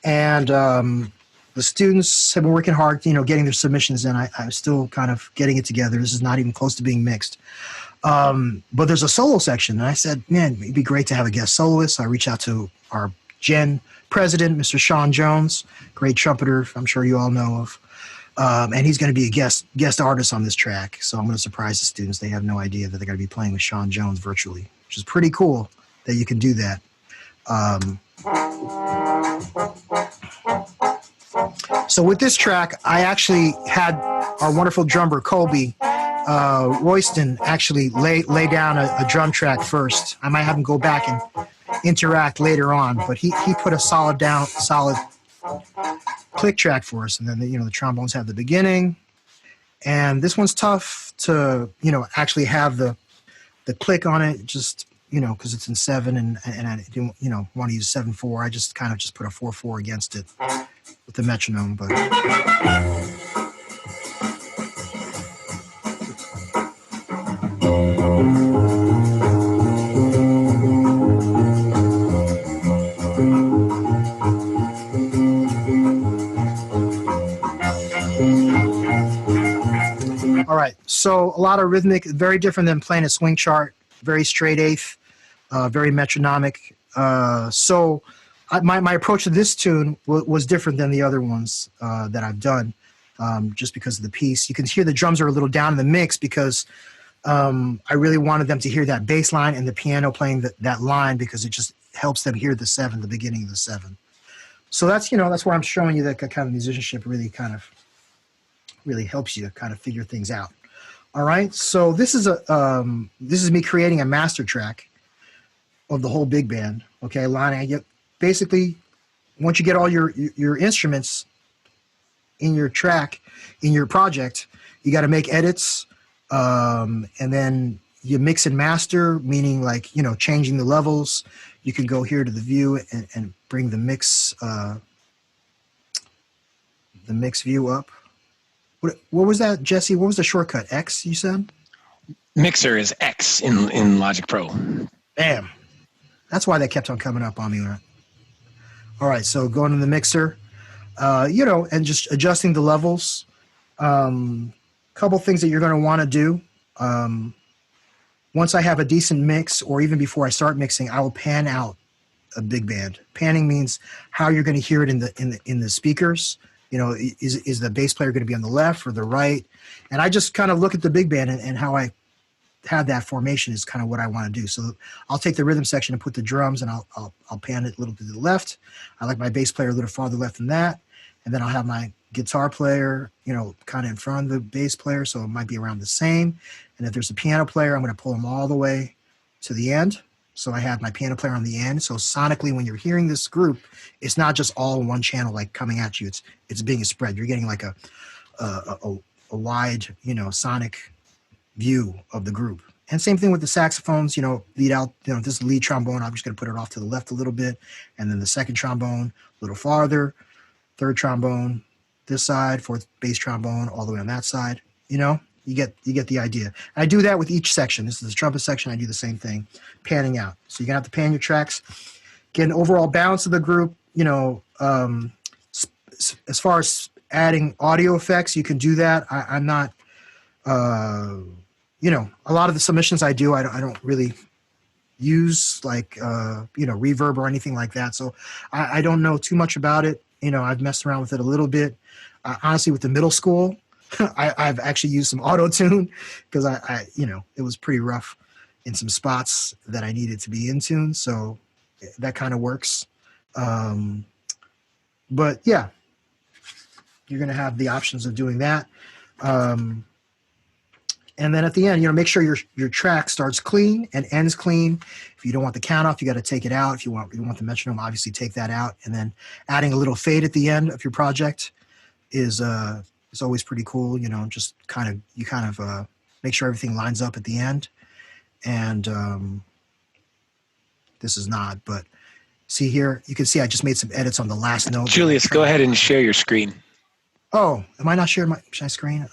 And the students have been working hard, you know, getting their submissions in. I'm still kind of getting it together. This is not even close to being mixed. But there's a solo section. And I said, man, it'd be great to have a guest soloist. So I reached out to our Gen president, Mr. Sean Jones, great trumpeter, I'm sure you all know of. And he's going to be a guest artist on this track. So I'm going to surprise the students. They have no idea that they're going to be playing with Sean Jones virtually, which is pretty cool that you can do that. So with this track, I actually had our wonderful drummer, Colby Royston, actually lay down a drum track first. I might have him go back and interact later on, but he put a solid click track for us. And then, you know, the trombones have the beginning. And this one's tough to, you know, actually have the click on it, just, you know, because it's in 7 and I didn't, you know, want to use 7/4. I just kind of just put a 4/4 against it with the metronome, but. All right, so a lot of rhythmic, very different than playing a swing chart, very straight eighth, very metronomic. So my approach to this tune was different than the other ones that I've done, just because of the piece. You can hear the drums are a little down in the mix because I really wanted them to hear that bass line and the piano playing that line, because it just helps them hear the 7, the beginning of the 7. So that's, you know, that's where I'm showing you that kind of musicianship really helps you kind of figure things out. All right, so this is me creating a master track of the whole big band. Okay, basically, once you get all your instruments in your track, in your project, you got to make edits, and then you mix and master, meaning like, you know, changing the levels. You can go here to the view and bring the mix view up. What was that, Jesse? What was the shortcut? X, you said? Mixer is X in Logic Pro. Bam. That's why they kept on coming up on me. Right? All right, so going to the mixer, you know, and just adjusting the levels. Couple things that you're going to want to do. Once I have a decent mix, or even before I start mixing, I will pan out a big band. Panning means how you're going to hear it in the speakers. You know, is the bass player going to be on the left or the right? And I just kind of look at the big band, and how I have that formation is kind of what I want to do. So I'll take the rhythm section and put the drums, and I'll pan it a little to the left. I like my bass player a little farther left than that. And then I'll have my guitar player, you know, kind of in front of the bass player, so it might be around the same. And if there's a piano player, I'm going to pull them all the way to the end. So I have my piano player on the end. So sonically, when you're hearing this group, it's not just all one channel like coming at you. It's being spread. You're getting like a wide, sonic view of the group. And same thing with the saxophones, lead out, this is the lead trombone. I'm just going to put it off to the left a little bit. And then the second trombone, a little farther, third trombone, this side, fourth bass trombone, all the way on that side. You get the idea. I do that with each section. This is the trumpet section. I do the same thing, panning out. So you're going to have to pan your tracks, get an overall balance of the group. As far as adding audio effects, you can do that. I'm not, a lot of the submissions I do, I don't really use like, reverb or anything like that. So I don't know too much about it. I've messed around with it a little bit. Honestly, with the middle school, I've actually used some auto tune because it was pretty rough in some spots that I needed to be in tune. So that kind of works. But yeah, you're going to have the options of doing that. And then at the end, make sure your track starts clean and ends clean. If you don't want the count off, you got to take it out. If you want the metronome, obviously take that out. And then adding a little fade at the end of your project is always pretty cool. Just kind of make sure everything lines up at the end. And this is not, but see here, you can see I just made some edits on the last note. Julius, go ahead and share your screen. Oh, am I not sharing my screen?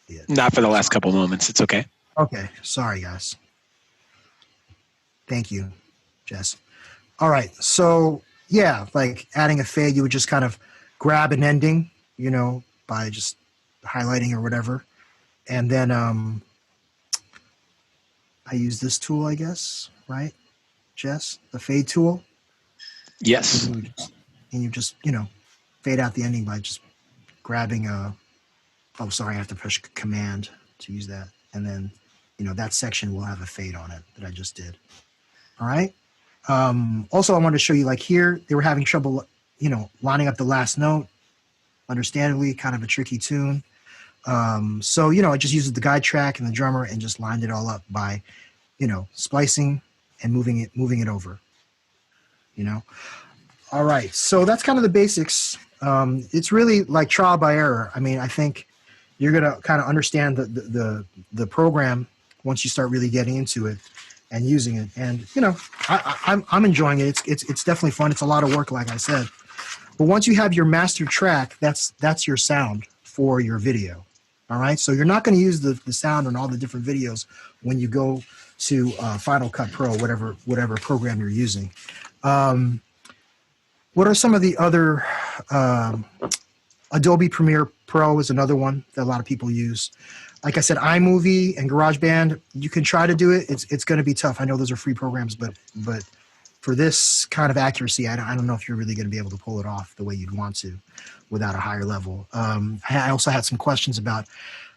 Yeah. Not for the last couple moments. It's okay. Okay. Sorry, guys. Thank you, Jess. All right. So, yeah, like adding a fade, you would just kind of grab an ending, by just highlighting or whatever. And then I use this tool, I guess, right, Jess? The fade tool? Yes. And you just, fade out the ending by just grabbing oh, sorry, I have to push command to use that. And then, that section will have a fade on it that I just did. All right. Also, I wanted to show you, like here, they were having trouble, lining up the last note. Understandably, kind of a tricky tune. So, I just used the guide track and the drummer and just lined it all up by, splicing and moving it over, All right. So that's kind of the basics. It's really like trial by error. I mean, I think you're going to kind of understand the program once you start really getting into it and using it. And, I'm enjoying it. It's definitely fun. It's a lot of work, like I said. But once you have your master track, that's your sound for your video. All right. So you're not going to use the sound on all the different videos when you go to Final Cut Pro, whatever program you're using. What are some of the other, Adobe Premiere Pro is another one that a lot of people use. Like I said, iMovie and GarageBand, you can try to do it. It's going to be tough. I know those are free programs, but for this kind of accuracy, I don't know if you're really going to be able to pull it off the way you'd want to without a higher level. I also had some questions about,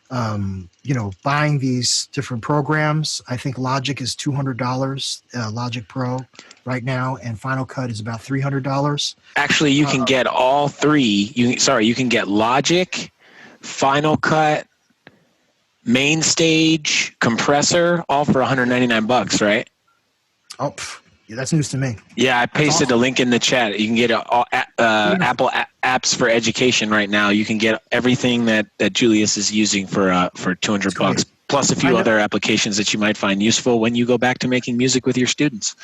buying these different programs. I think Logic is $200, Logic Pro right now, and Final Cut is about $300. Actually, you can get all three. You can get Logic, Final Cut, Main Stage, Compressor, all for $199, right? Oh, yeah, that's news to me. Yeah, I pasted a link in the chat. You can get Apple apps for education right now. You can get everything that Julius is using for $200, plus a few other applications that you might find useful when you go back to making music with your students.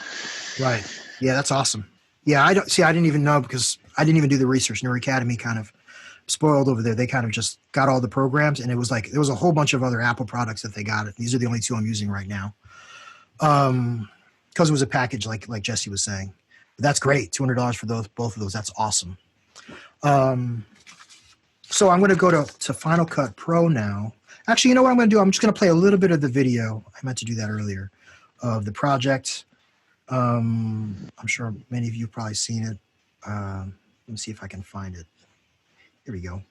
Right. Yeah, that's awesome. Yeah, I didn't even know because I didn't even do the research. Nerd Academy kind of spoiled over there. They kind of just got all the programs, and it was like there was a whole bunch of other Apple products that they got. These are the only two I'm using right now. Because it was a package, like Jesse was saying. But that's great. $200 for both of those. That's awesome. So I'm going to go to Final Cut Pro now. Actually, you know what I'm going to do? I'm just going to play a little bit of the video. I meant to do that earlier of the project. I'm sure many of you have probably seen it. Let me see if I can find it. Here we go.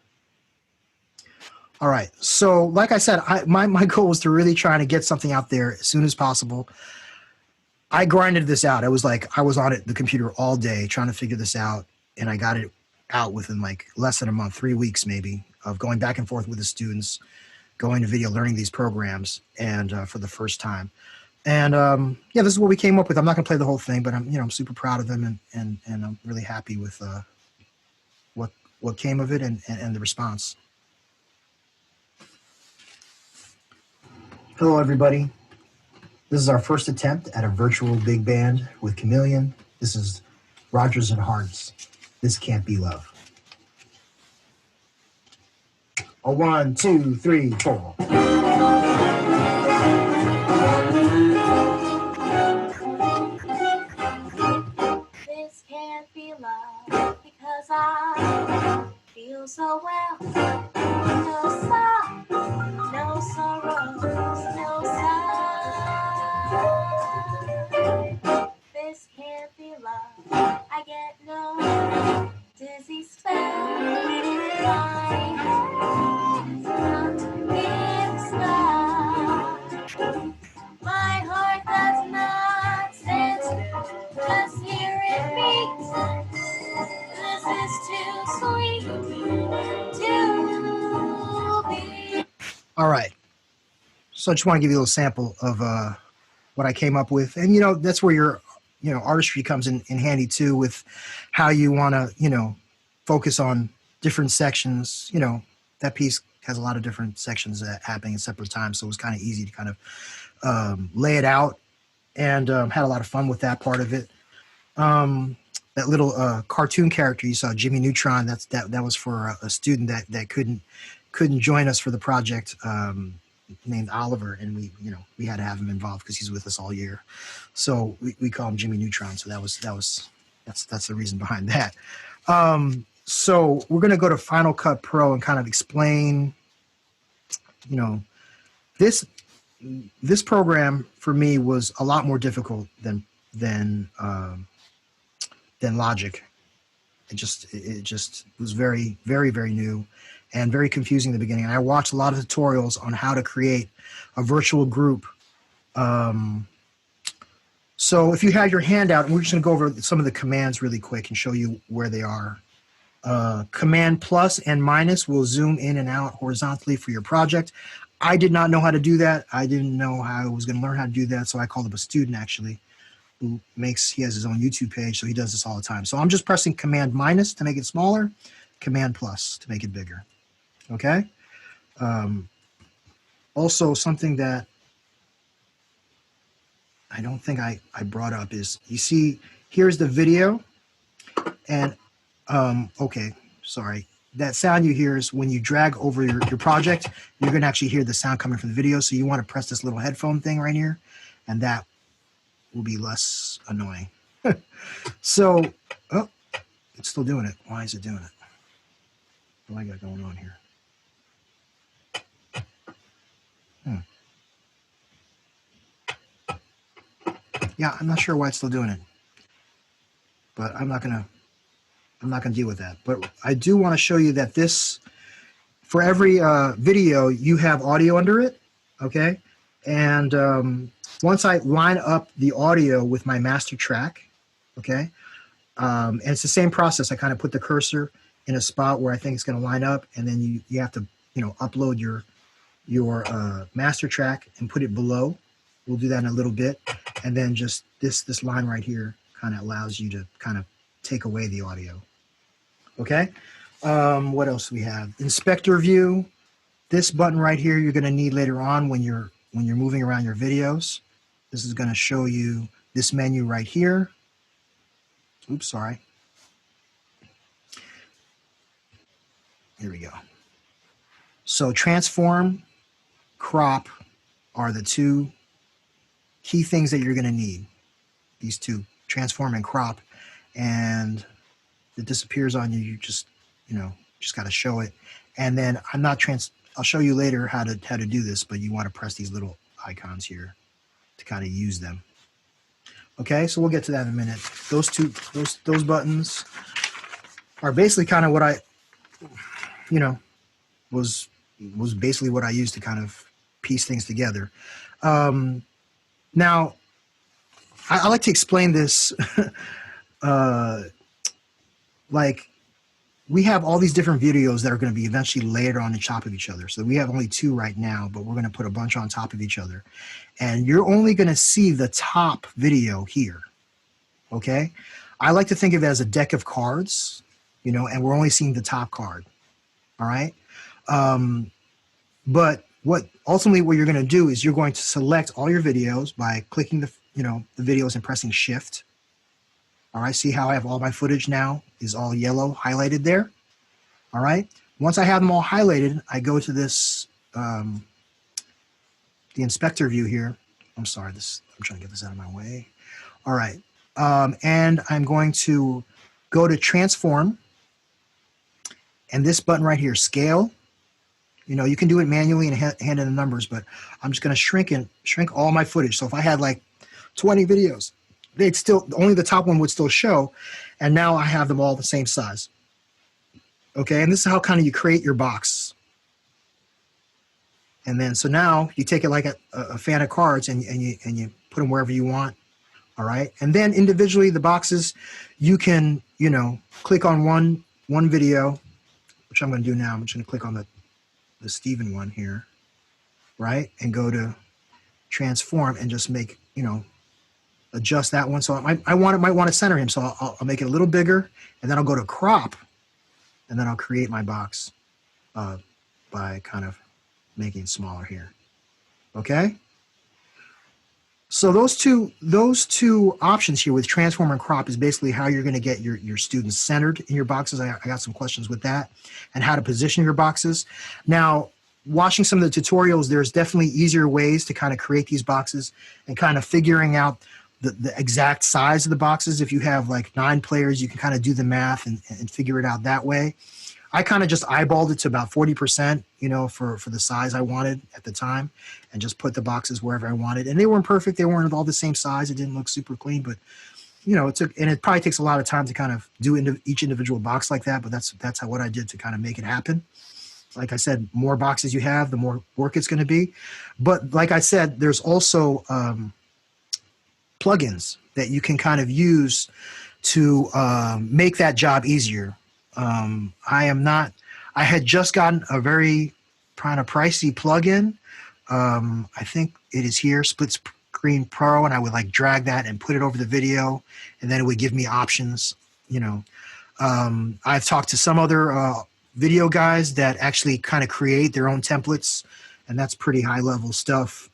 All right. So like I said, my goal was to really try to get something out there as soon as possible. I grinded this out. I was on the computer all day trying to figure this out, and I got it out within like less than a month, 3 weeks maybe, of going back and forth with the students, going to video, learning these programs, and for the first time. And yeah, this is what we came up with. I'm not going to play the whole thing, but I'm super proud of them, and I'm really happy with what came of it and the response. Hello, everybody. This is our first attempt at a virtual big band with Chameleon. This is Rodgers and Hart's This Can't Be Love. A 1, 2, 3, 4. This can't be love because I feel so well. No sorrow, no sorrows, no sigh. This can't be love. I get no dizzy spell. My heart is not in the sky. My heart does not sense. Just hear it beat. This is too sweet to be. All right. So I just want to give you a little sample of what I came up with. And, that's where your, artistry comes in handy too, with how you want to, focus on different sections. That piece has a lot of different sections happening at separate times. So it was kind of easy to kind of lay it out, and had a lot of fun with that part of it. That little cartoon character you saw, Jimmy Neutron, that was for a student that couldn't join us for the project, named Oliver, and we had to have him involved because he's with us all year. So we call him Jimmy Neutron. So that's the reason behind that. So we're gonna go to Final Cut Pro and kind of explain, this program for me was a lot more difficult than Logic. It just was very, very, very new and very confusing in the beginning. And I watched a lot of tutorials on how to create a virtual group. So if you have your handout, and we're just going to go over some of the commands really quick and show you where they are. Command plus and minus will zoom in and out horizontally for your project. I did not know how to do that. I didn't know how I was going to learn how to do that, so I called up a student, actually, he has his own YouTube page, so he does this all the time. So I'm just pressing Command minus to make it smaller, Command plus to make it bigger. Okay? Also, something that I don't think I brought up is, you see, here's the video, and okay, sorry. That sound you hear is when you drag over your project, you're going to actually hear the sound coming from the video, so you want to press this little headphone thing right here, and that will be less annoying. So, oh, it's still doing it. Why is it doing it? What do I got going on here? Yeah, I'm not sure why it's still doing it, but I'm not gonna deal with that. But I do want to show you that this, for every video, you have audio under it, okay? And once I line up the audio with my master track, okay, and it's the same process. I kind of put the cursor in a spot where I think it's going to line up, and then you have to upload your master track and put it below. We'll do that in a little bit, and then just this line right here kind of allows you to kind of take away the audio. Okay. What else do we have? Inspector view. This button right here you're going to need later on when you're moving around your videos. This is going to show you this menu right here. Oops, sorry. Here we go. So transform, crop are the two key things that you're going to need. These two, transform and crop, and it disappears on you. You just got to show it. And then I'll show you later how to do this, but you want to press these little icons here to kind of use them. Okay, so we'll get to that in a minute. Those buttons are basically kind of what I, was basically what I used to kind of piece things together. Now, I like to explain this like we have all these different videos that are going to be eventually layered on top of each other. So we have only 2 right now, but we're going to put a bunch on top of each other. And you're only going to see the top video here, okay? I like to think of it as a deck of cards, you know, and we're only seeing the top card, all right? But ultimately what you're going to do is you're going to select all your videos by clicking the videos and pressing Shift. All right, see how I have all my footage now is all yellow highlighted there. All right, once I have them all highlighted, I go to this, the inspector view here. I'm sorry, I'm trying to get this out of my way. All right, and I'm going to go to transform, and this button right here, scale. You know, you can do it manually and hand in the numbers, but I'm just going to shrink all my footage. So if I had like 20 videos, they'd still, only the top one would still show, and now I have them all the same size. Okay, and this is how kind of you create your box. And then, so now you take it like a fan of cards and you put them wherever you want. All right, and then individually the boxes, you can, you know, click on one video, which I'm going to do now. I'm just going to click on the Stephen one here, right, and go to transform and just make, you know, adjust that one. So I might want to center him, so I'll make it a little bigger, and then I'll go to crop, and then I'll create my box by kind of making it smaller here. Okay. So those two options here with transform and crop is basically how you're going to get your students centered in your boxes. I got some questions with that, and how to position your boxes. Now, watching some of the tutorials, there's definitely easier ways to kind of create these boxes and kind of figuring out the exact size of the boxes. If you have like 9 players, you can kind of do the math and figure it out that way. I kind of just eyeballed it to about 40%, you know, for the size I wanted at the time, and just put the boxes wherever I wanted. And they weren't perfect. They weren't all the same size. It didn't look super clean, but you know, it probably takes a lot of time to kind of do each individual box like that. But that's what I did to kind of make it happen. Like I said, more boxes you have, the more work it's going to be. But like I said, there's also plugins that you can kind of use to make that job easier. I had just gotten a very kind of pricey plugin. I think it is here, Split Screen Pro, and I would like drag that and put it over the video, and then it would give me options, you know. I've talked to some other video guys that actually kind of create their own templates, and that's pretty high level stuff.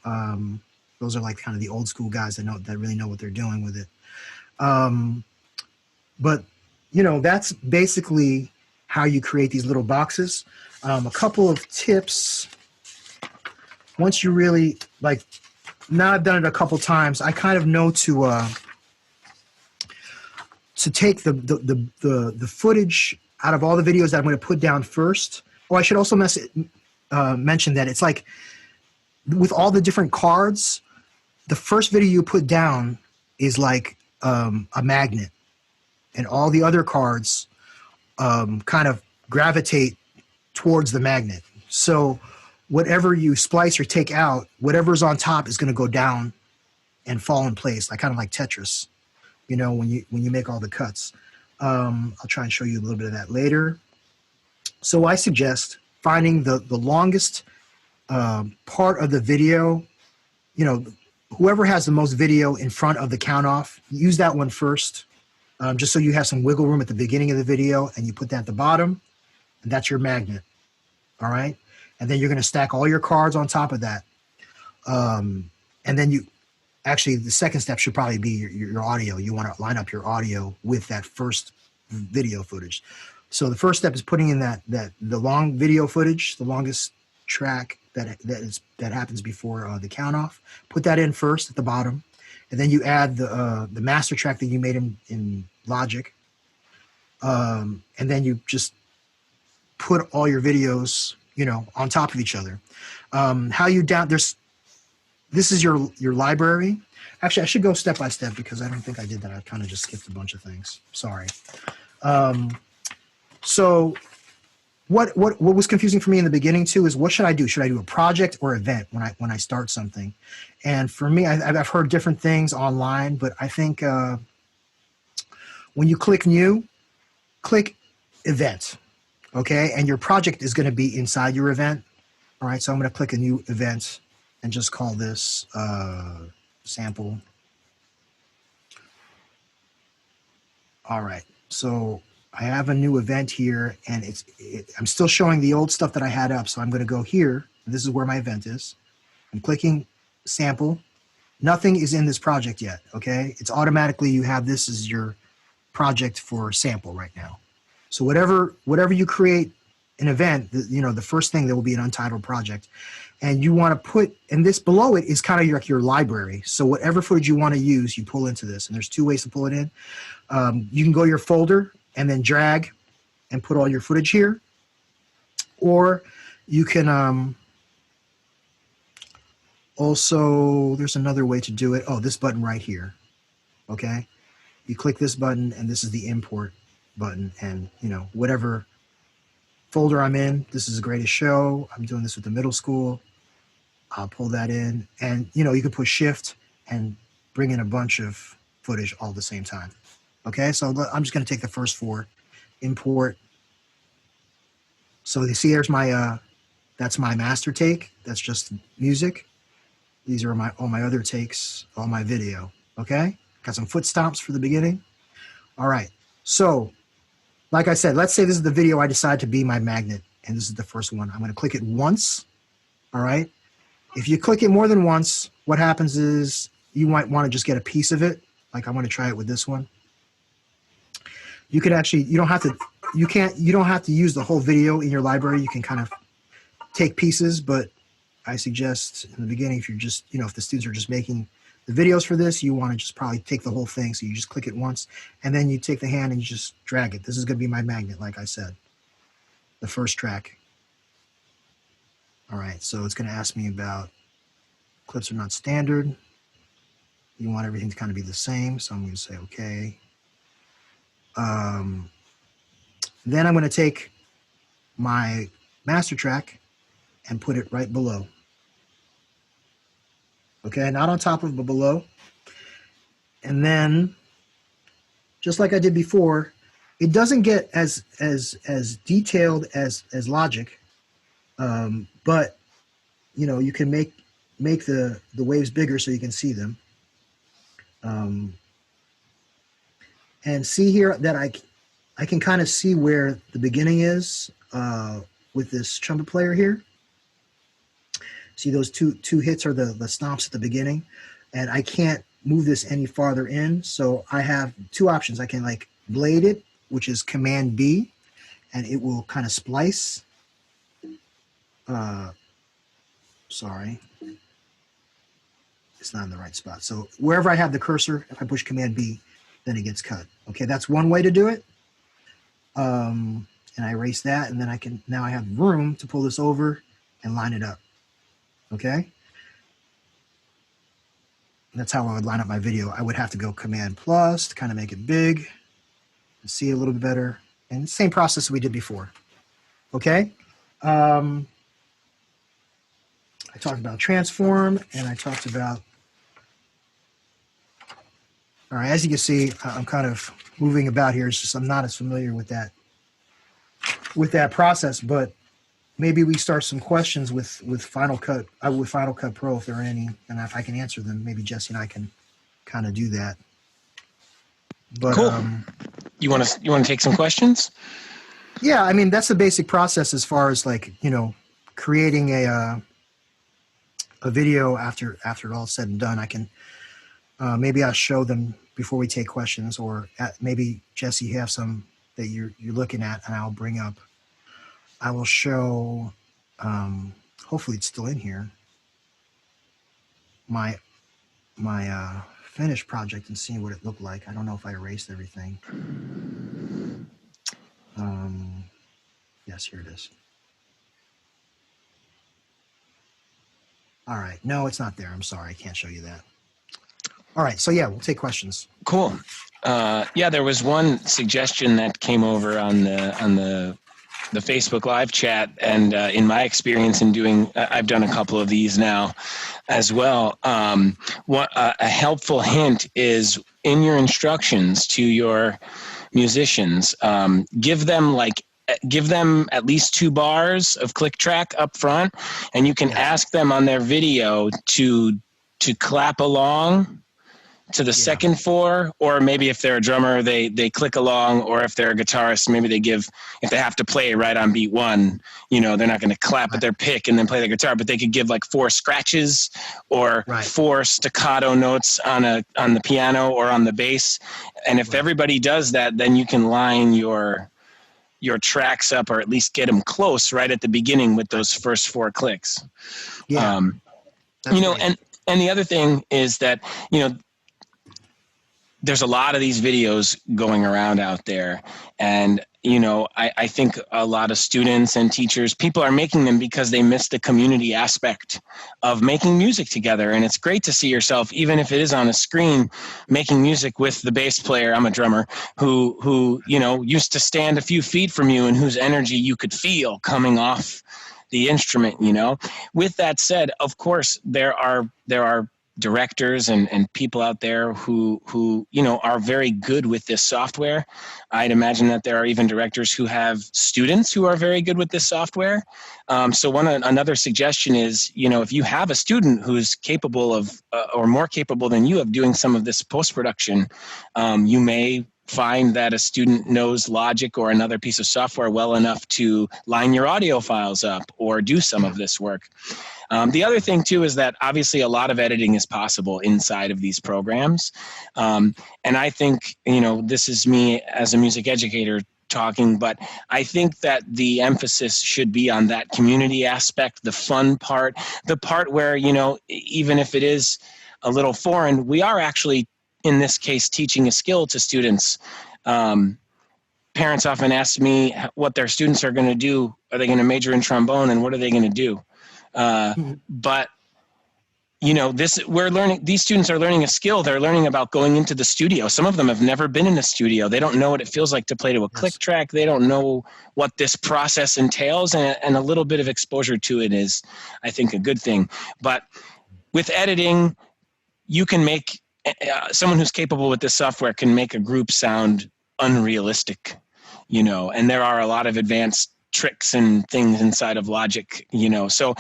Those are like kind of the old school guys that really know what they're doing with it. But you know, that's basically how you create these little boxes. A couple of tips. Once you really like, now I've done it a couple times, I kind of know to take the footage out of all the videos that I'm going to put down first. Oh, I should also mention that it's like with all the different cards, the first video you put down is like a magnet, and all the other cards kind of gravitate towards the magnet. So whatever you splice or take out, whatever's on top is going to go down and fall in place, like kind of like Tetris, you know, when you make all the cuts. I'll try and show you a little bit of that later. So I suggest finding the longest part of the video, you know, whoever has the most video in front of the count off, use that one first, just so you have some wiggle room at the beginning of the video, and you put that at the bottom, and that's your magnet. All right. And then you're going to stack all your cards on top of that. And then actually the second step should probably be your audio. You want to line up your audio with that first video footage. So the first step is putting in the long video footage, the longest track that happens before the count off. Put that in first at the bottom, and then you add the master track that you made in Logic, and then you just put all your videos, you know, on top of each other. This is your library. Actually, I should go step by step because I don't think I did that. I kind of just skipped a bunch of things. Sorry. So what was confusing for me in the beginning too is, what should I do? Should I do a project or event when I start something? And for me, I've heard different things online, but I think when you click new, click event. Okay, and your project is going to be inside your event. All right, so I'm going to click a new event and just call this sample. All right, so I have a new event here, and I'm still showing the old stuff that I had up. So I'm going to go here. This is where my event is. I'm clicking sample. Nothing is in this project yet. Okay, it's automatically you have this as your project for sample right now. So whatever you create an event, the first thing there will be an untitled project, and you want to put, and this below it is kind of like your library. So whatever footage you want to use, you pull into this, and there's two ways to pull it in. You can go to your folder and then drag and put all your footage here, or you can also, there's another way to do it. Oh, this button right here. Okay, you click this button, and this is the import button, and whatever folder I'm in, this is the greatest show. I'm doing this with the middle school. I'll pull that in, and you can push shift and bring in a bunch of footage all at the same time. Okay, so I'm just going to take the first 4, import. So you see there's my that's my master take. That's just music. These are all my other takes, all my video. Okay, got some foot stomps for the beginning. All right, so like I said, let's say this is the video I decide to be my magnet, and this is the first one. I'm going to click it once. All right, if you click it more than once, what happens is you might want to just get a piece of it. Like I'm going to try it with this one. You can actually, you don't have to use the whole video in your library. You can kind of take pieces, but I suggest in the beginning, if you're just, if the students are just making the videos for this, you want to just probably take the whole thing. So you just click it once, and then you take the hand and you just drag it. This is going to be my magnet, like I said, the first track. All right, so it's going to ask me about clips are not standard. You want everything to kind of be the same, so I'm going to say okay. Then I'm going to take my master track and put it right below. Okay, not on top of, but below. And then, just like I did before, it doesn't get as detailed as Logic, but you can make the waves bigger so you can see them. And see here that I can kind of see where the beginning is with this trumpet player here. See those two hits are the stomps at the beginning, and I can't move this any farther in. So I have 2 options. I can like blade it, which is Command B, and it will kind of splice. Sorry, it's not in the right spot. So wherever I have the cursor, if I push Command B, then it gets cut. Okay, that's one way to do it. And I erase that, and then now I have room to pull this over and line it up. Okay, that's how I would line up my video. I would have to go Command plus to kind of make it big and see a little bit better, and the same process we did before. Okay, I talked about transform, and I talked about, all right, as you can see, I'm kind of moving about here. It's just I'm not as familiar with that process, but maybe we start some questions with Final Cut Pro if there are any, and if I can answer them, maybe Jesse and I can kind of do that. But cool. You want to take some questions? Yeah, I mean that's the basic process as far as like creating a video after it all said and done. I can maybe I'll show them before we take questions, or maybe Jesse, you have some that you're looking at, and I'll bring up. I will show, hopefully it's still in here, my finished project and see what it looked like. I don't know if I erased everything. Yes, here it is. All right, no, it's not there. I'm sorry, I can't show you that. All right, so yeah, we'll take questions. Cool. Yeah, there was one suggestion that came over on the Facebook live chat, and in my experience in doing, I've done a couple of these now as well. A helpful hint is in your instructions to your musicians, give them like give them at least 2 bars of click track up front, and you can ask them on their video to clap along to the second 4, or maybe if they're a drummer, they click along, or if they're a guitarist, maybe they give, if they have to play right on beat 1, you know, they're not going to clap at their pick and then play the guitar, but they could give like 4 scratches or 4 staccato notes on the piano or on the bass. And if everybody does that, then you can line your tracks up, or at least get them close right at the beginning with those first 4 clicks. Yeah. You know, and the other thing is that, you know, there's a lot of these videos going around out there, and you know, I think a lot of students and teachers, people are making them because they miss the community aspect of making music together. And it's great to see yourself, even if it is on a screen, making music with the bass player. I'm a drummer who you know, used to stand a few feet from you and whose energy you could feel coming off the instrument, you know. With that said, of course, there are directors and people out there who you know, are very good with this software. I'd imagine that there are even directors who have students who are very good with this software. So another suggestion is, you know, if you have a student who's capable of or more capable than you of doing some of this post-production, you may find that a student knows Logic or another piece of software well enough to line your audio files up or do some of this work. The other thing too is that obviously a lot of editing is possible inside of these programs. And I think, you know, this is me as a music educator talking, but I think that the emphasis should be on that community aspect, the fun part, the part where, you know, even if it is a little foreign, we are actually, in this case, teaching a skill to students. Parents often ask me what their students are going to do. Are they going to major in trombone, and what are they going to do? But you know, these students are learning a skill. They're learning about going into the studio. Some of them have never been in a studio. They don't know what it feels like to play to a click track. They don't know what this process entails, and a little bit of exposure to it is, I think, a good thing. But with editing, you can make someone who's capable with this software can make a group sound unrealistic, you know, and there are a lot of advanced tricks and things inside of Logic, you know. So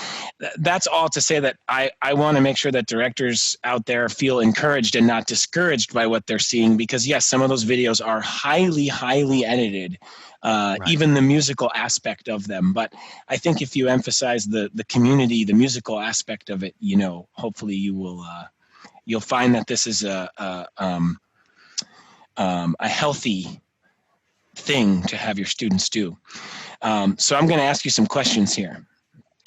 that's all to say that I want to make sure that directors out there feel encouraged and not discouraged by what they're seeing, because yes, some of those videos are highly, highly edited, even the musical aspect of them. But I think if you emphasize the community, the musical aspect of it, you know, hopefully you will, you'll find that this is a healthy thing to have your students do. So I'm going to ask you some questions here.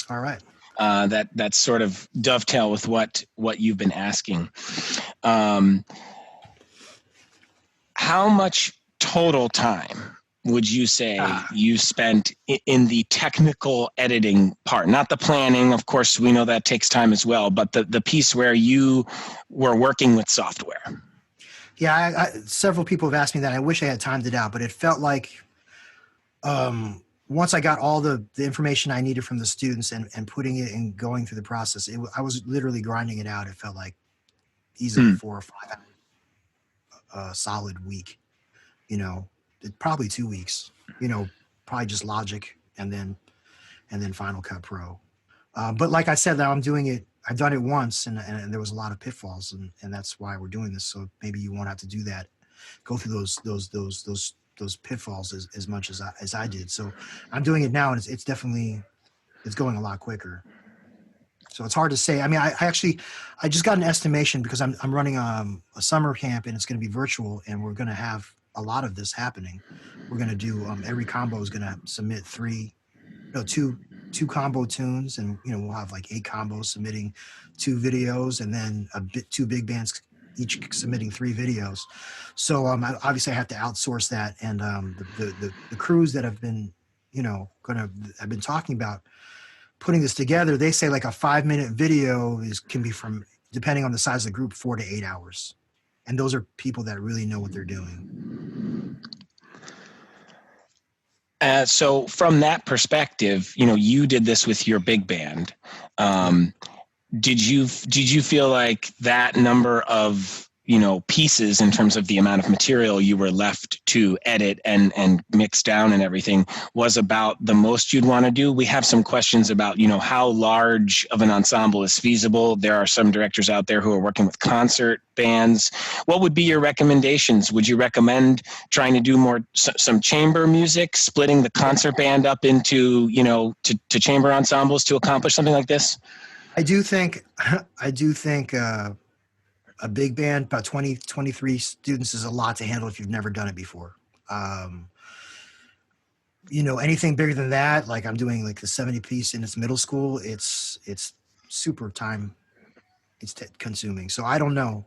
All right. That sort of dovetail with what you've been asking. How much total time would you say you spent in the technical editing part? Not the planning, of course, we know that takes time as well, but the piece where you were working with software. Yeah, several people have asked me that. I wish I had timed it out, but it felt like once I got all the information I needed from the students and putting it and going through the process, I was literally grinding it out. It felt like easily 4 or 5 hours, solid week, you know, probably 2 weeks, you know, probably just Logic and then Final Cut Pro. But like I said, now I'm doing it. I've done it once, and there was a lot of pitfalls, and that's why we're doing this. So maybe you won't have to do that, go through those pitfalls as much as I did. So I'm doing it now, and it's definitely, it's going a lot quicker. So it's hard to say. I mean, I just got an estimation because I'm running a summer camp, and it's going to be virtual, and we're going to have a lot of this happening. We're going to do every combo is going to submit two combo tunes, and you know, we'll have like 8 combos submitting 2 videos, and then 2 big bands each submitting 3 videos. So obviously I have to outsource that, and the crews that have been, you know, I've been talking about putting this together, they say like a 5-minute video can be, from, depending on the size of the group, 4 to 8 hours. And those are people that really know what they're doing. So from that perspective, you know, you did this with your big band. Did you feel like that number of, pieces in terms of the amount of material you were left to edit and mix down and everything was about the most you'd want to do. We have some questions about, how large of an ensemble is feasible. There are some directors out there who are working with concert bands. What would be your recommendations? Would you recommend trying to do some chamber music, splitting the concert band up into, to chamber ensembles to accomplish something like this? I do think a big band, about 20, 23 students is a lot to handle if you've never done it before. Anything bigger than that, like I'm doing like the 70 piece in its middle school, it's super time. It's consuming. So I don't know,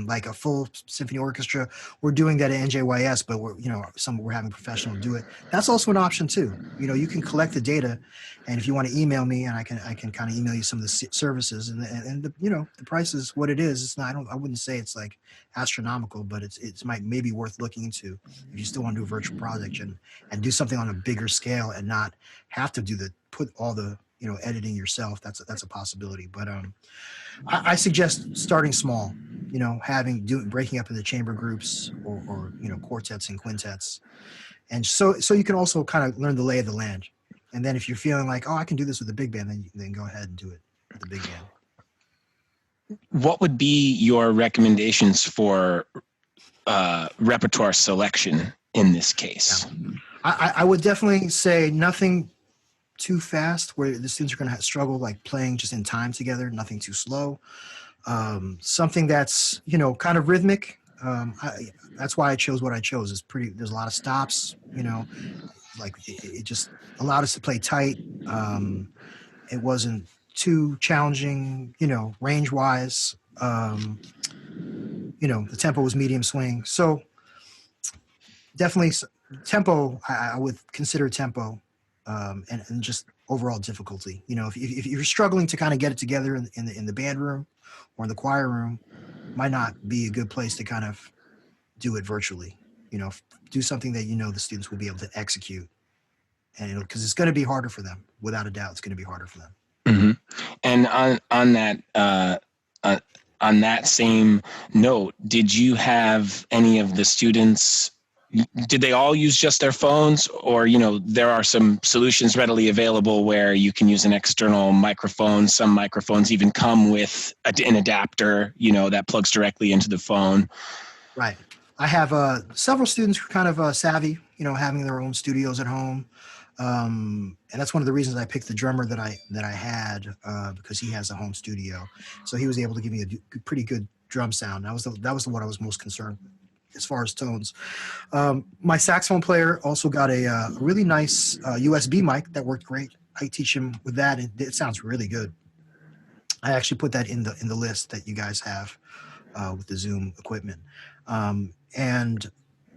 like a full symphony orchestra, we're doing that at NJYS, but we're having professional do it. That's also an option too. You can collect the data, and if you want to email me, and I can kind of email you some of the services, and the price is what it is. It's not, I wouldn't say it's like astronomical, but it's maybe worth looking into if you still want to do a virtual project and do something on a bigger scale and not have to put all the editing yourself. That's a possibility, but I suggest starting small, breaking up into chamber groups or quartets and quintets. And so you can also kind of learn the lay of the land. And then if you're feeling like, oh, I can do this with the big band, then go ahead and do it with the big band. What would be your recommendations for repertoire selection in this case? Yeah. I would definitely say nothing too fast where the students are going to struggle, like playing just in time together, nothing too slow. Something that's, kind of rhythmic. That's why I chose what I chose. There's a lot of stops, like it just allowed us to play tight. It wasn't too challenging, range wise. The tempo was medium swing. So definitely tempo, I would consider tempo. And just overall difficulty. If you're struggling to kind of get it together in the band room or in the choir room, might not be a good place to kind of do it virtually. Do something that the students will be able to execute, and because it's going to be harder for them, without a doubt, it's going to be harder for them. Mm-hmm. And on that same note, did you have any of the students? Did they all use just their phones, or, there are some solutions readily available where you can use an external microphone. Some microphones even come with an adapter, that plugs directly into the phone. Right. I have several students who are kind of savvy, having their own studios at home. And that's one of the reasons I picked the drummer that I had, because he has a home studio. So he was able to give me a pretty good drum sound. That was the one I was most concerned with as far as tones. My saxophone player also got a really nice USB mic that worked great. I teach him with that, and it sounds really good. I actually put that in the list that you guys have with the Zoom equipment. And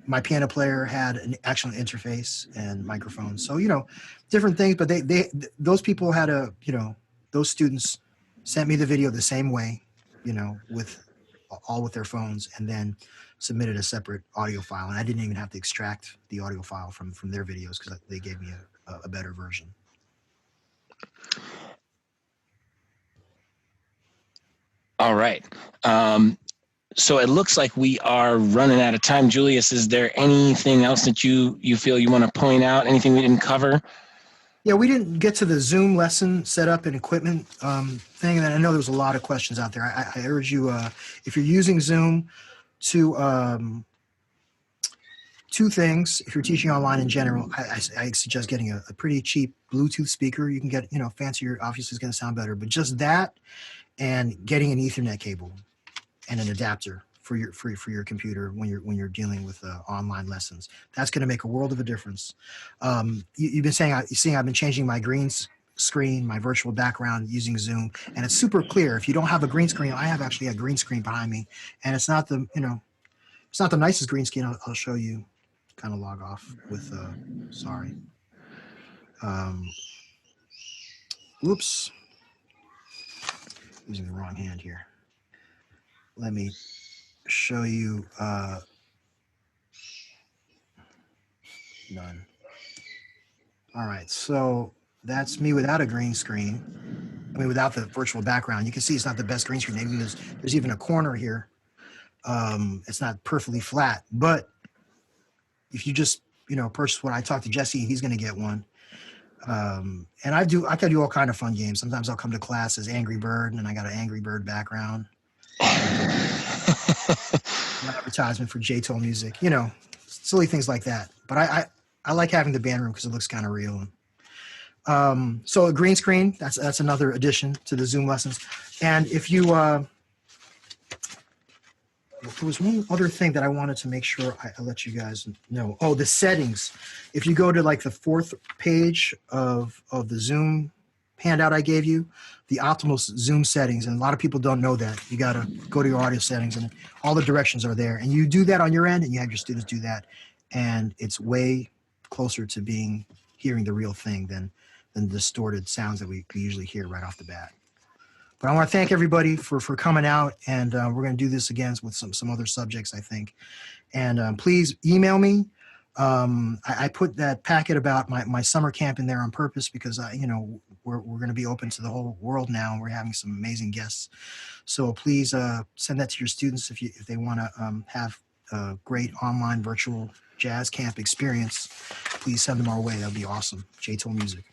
my piano player had an actual interface and microphone. So, different things, but those people had those students sent me the video the same way, with their phones, and then submitted a separate audio file. And I didn't even have to extract the audio file from their videos because they gave me a better version. All right. So it looks like we are running out of time. Julius, is there anything else that you feel you want to point out? Anything we didn't cover? Yeah, we didn't get to the Zoom lesson setup and equipment thing. And I know there's a lot of questions out there. I urge you, if you're using Zoom, to two things. If you're teaching online in general, I suggest getting a pretty cheap Bluetooth speaker. You can get, fancier, obviously it's going to sound better, but just that, and getting an Ethernet cable and an adapter for your computer when you're dealing with online lessons. That's going to make a world of a difference. You've been saying, I've been changing my green screen, my virtual background using Zoom, and it's super clear. If you don't have a green screen, I have actually a green screen behind me, and it's not the nicest green screen. I'll show you. Kind of log off with sorry. Oops, using the wrong hand here. Let me show you. None. All right, so that's me without a green screen. I mean, without the virtual background. You can see it's not the best green screen. Maybe there's even a corner here It's not perfectly flat, but if you just, purchase one, I talked to Jesse, he's going to get one. And I can do all kind of fun games. Sometimes I'll come to class as Angry Bird, and I got an Angry Bird background. Advertisement for J-Toll music, silly things like that. But I like having the band room because it looks kind of real. So a green screen, that's another addition to the Zoom lessons. And if you, there was one other thing that I wanted to make sure I let you guys know. Oh, the settings. If you go to like the 4th page of the Zoom handout I gave you, the optimal Zoom settings, and a lot of people don't know that. You got to go to your audio settings, and all the directions are there. And you do that on your end, and you have your students do that, and it's way closer to hearing the real thing than the distorted sounds that we usually hear right off the bat. But I want to thank everybody for coming out, and we're going to do this again with some other subjects, I think. And please email me. I put that packet about my summer camp in there on purpose because we're going to be open to the whole world now, and we're having some amazing guests. So please send that to your students if they want to have a great online virtual jazz camp experience. Please send them our way. That'd be awesome. J-Toll Music.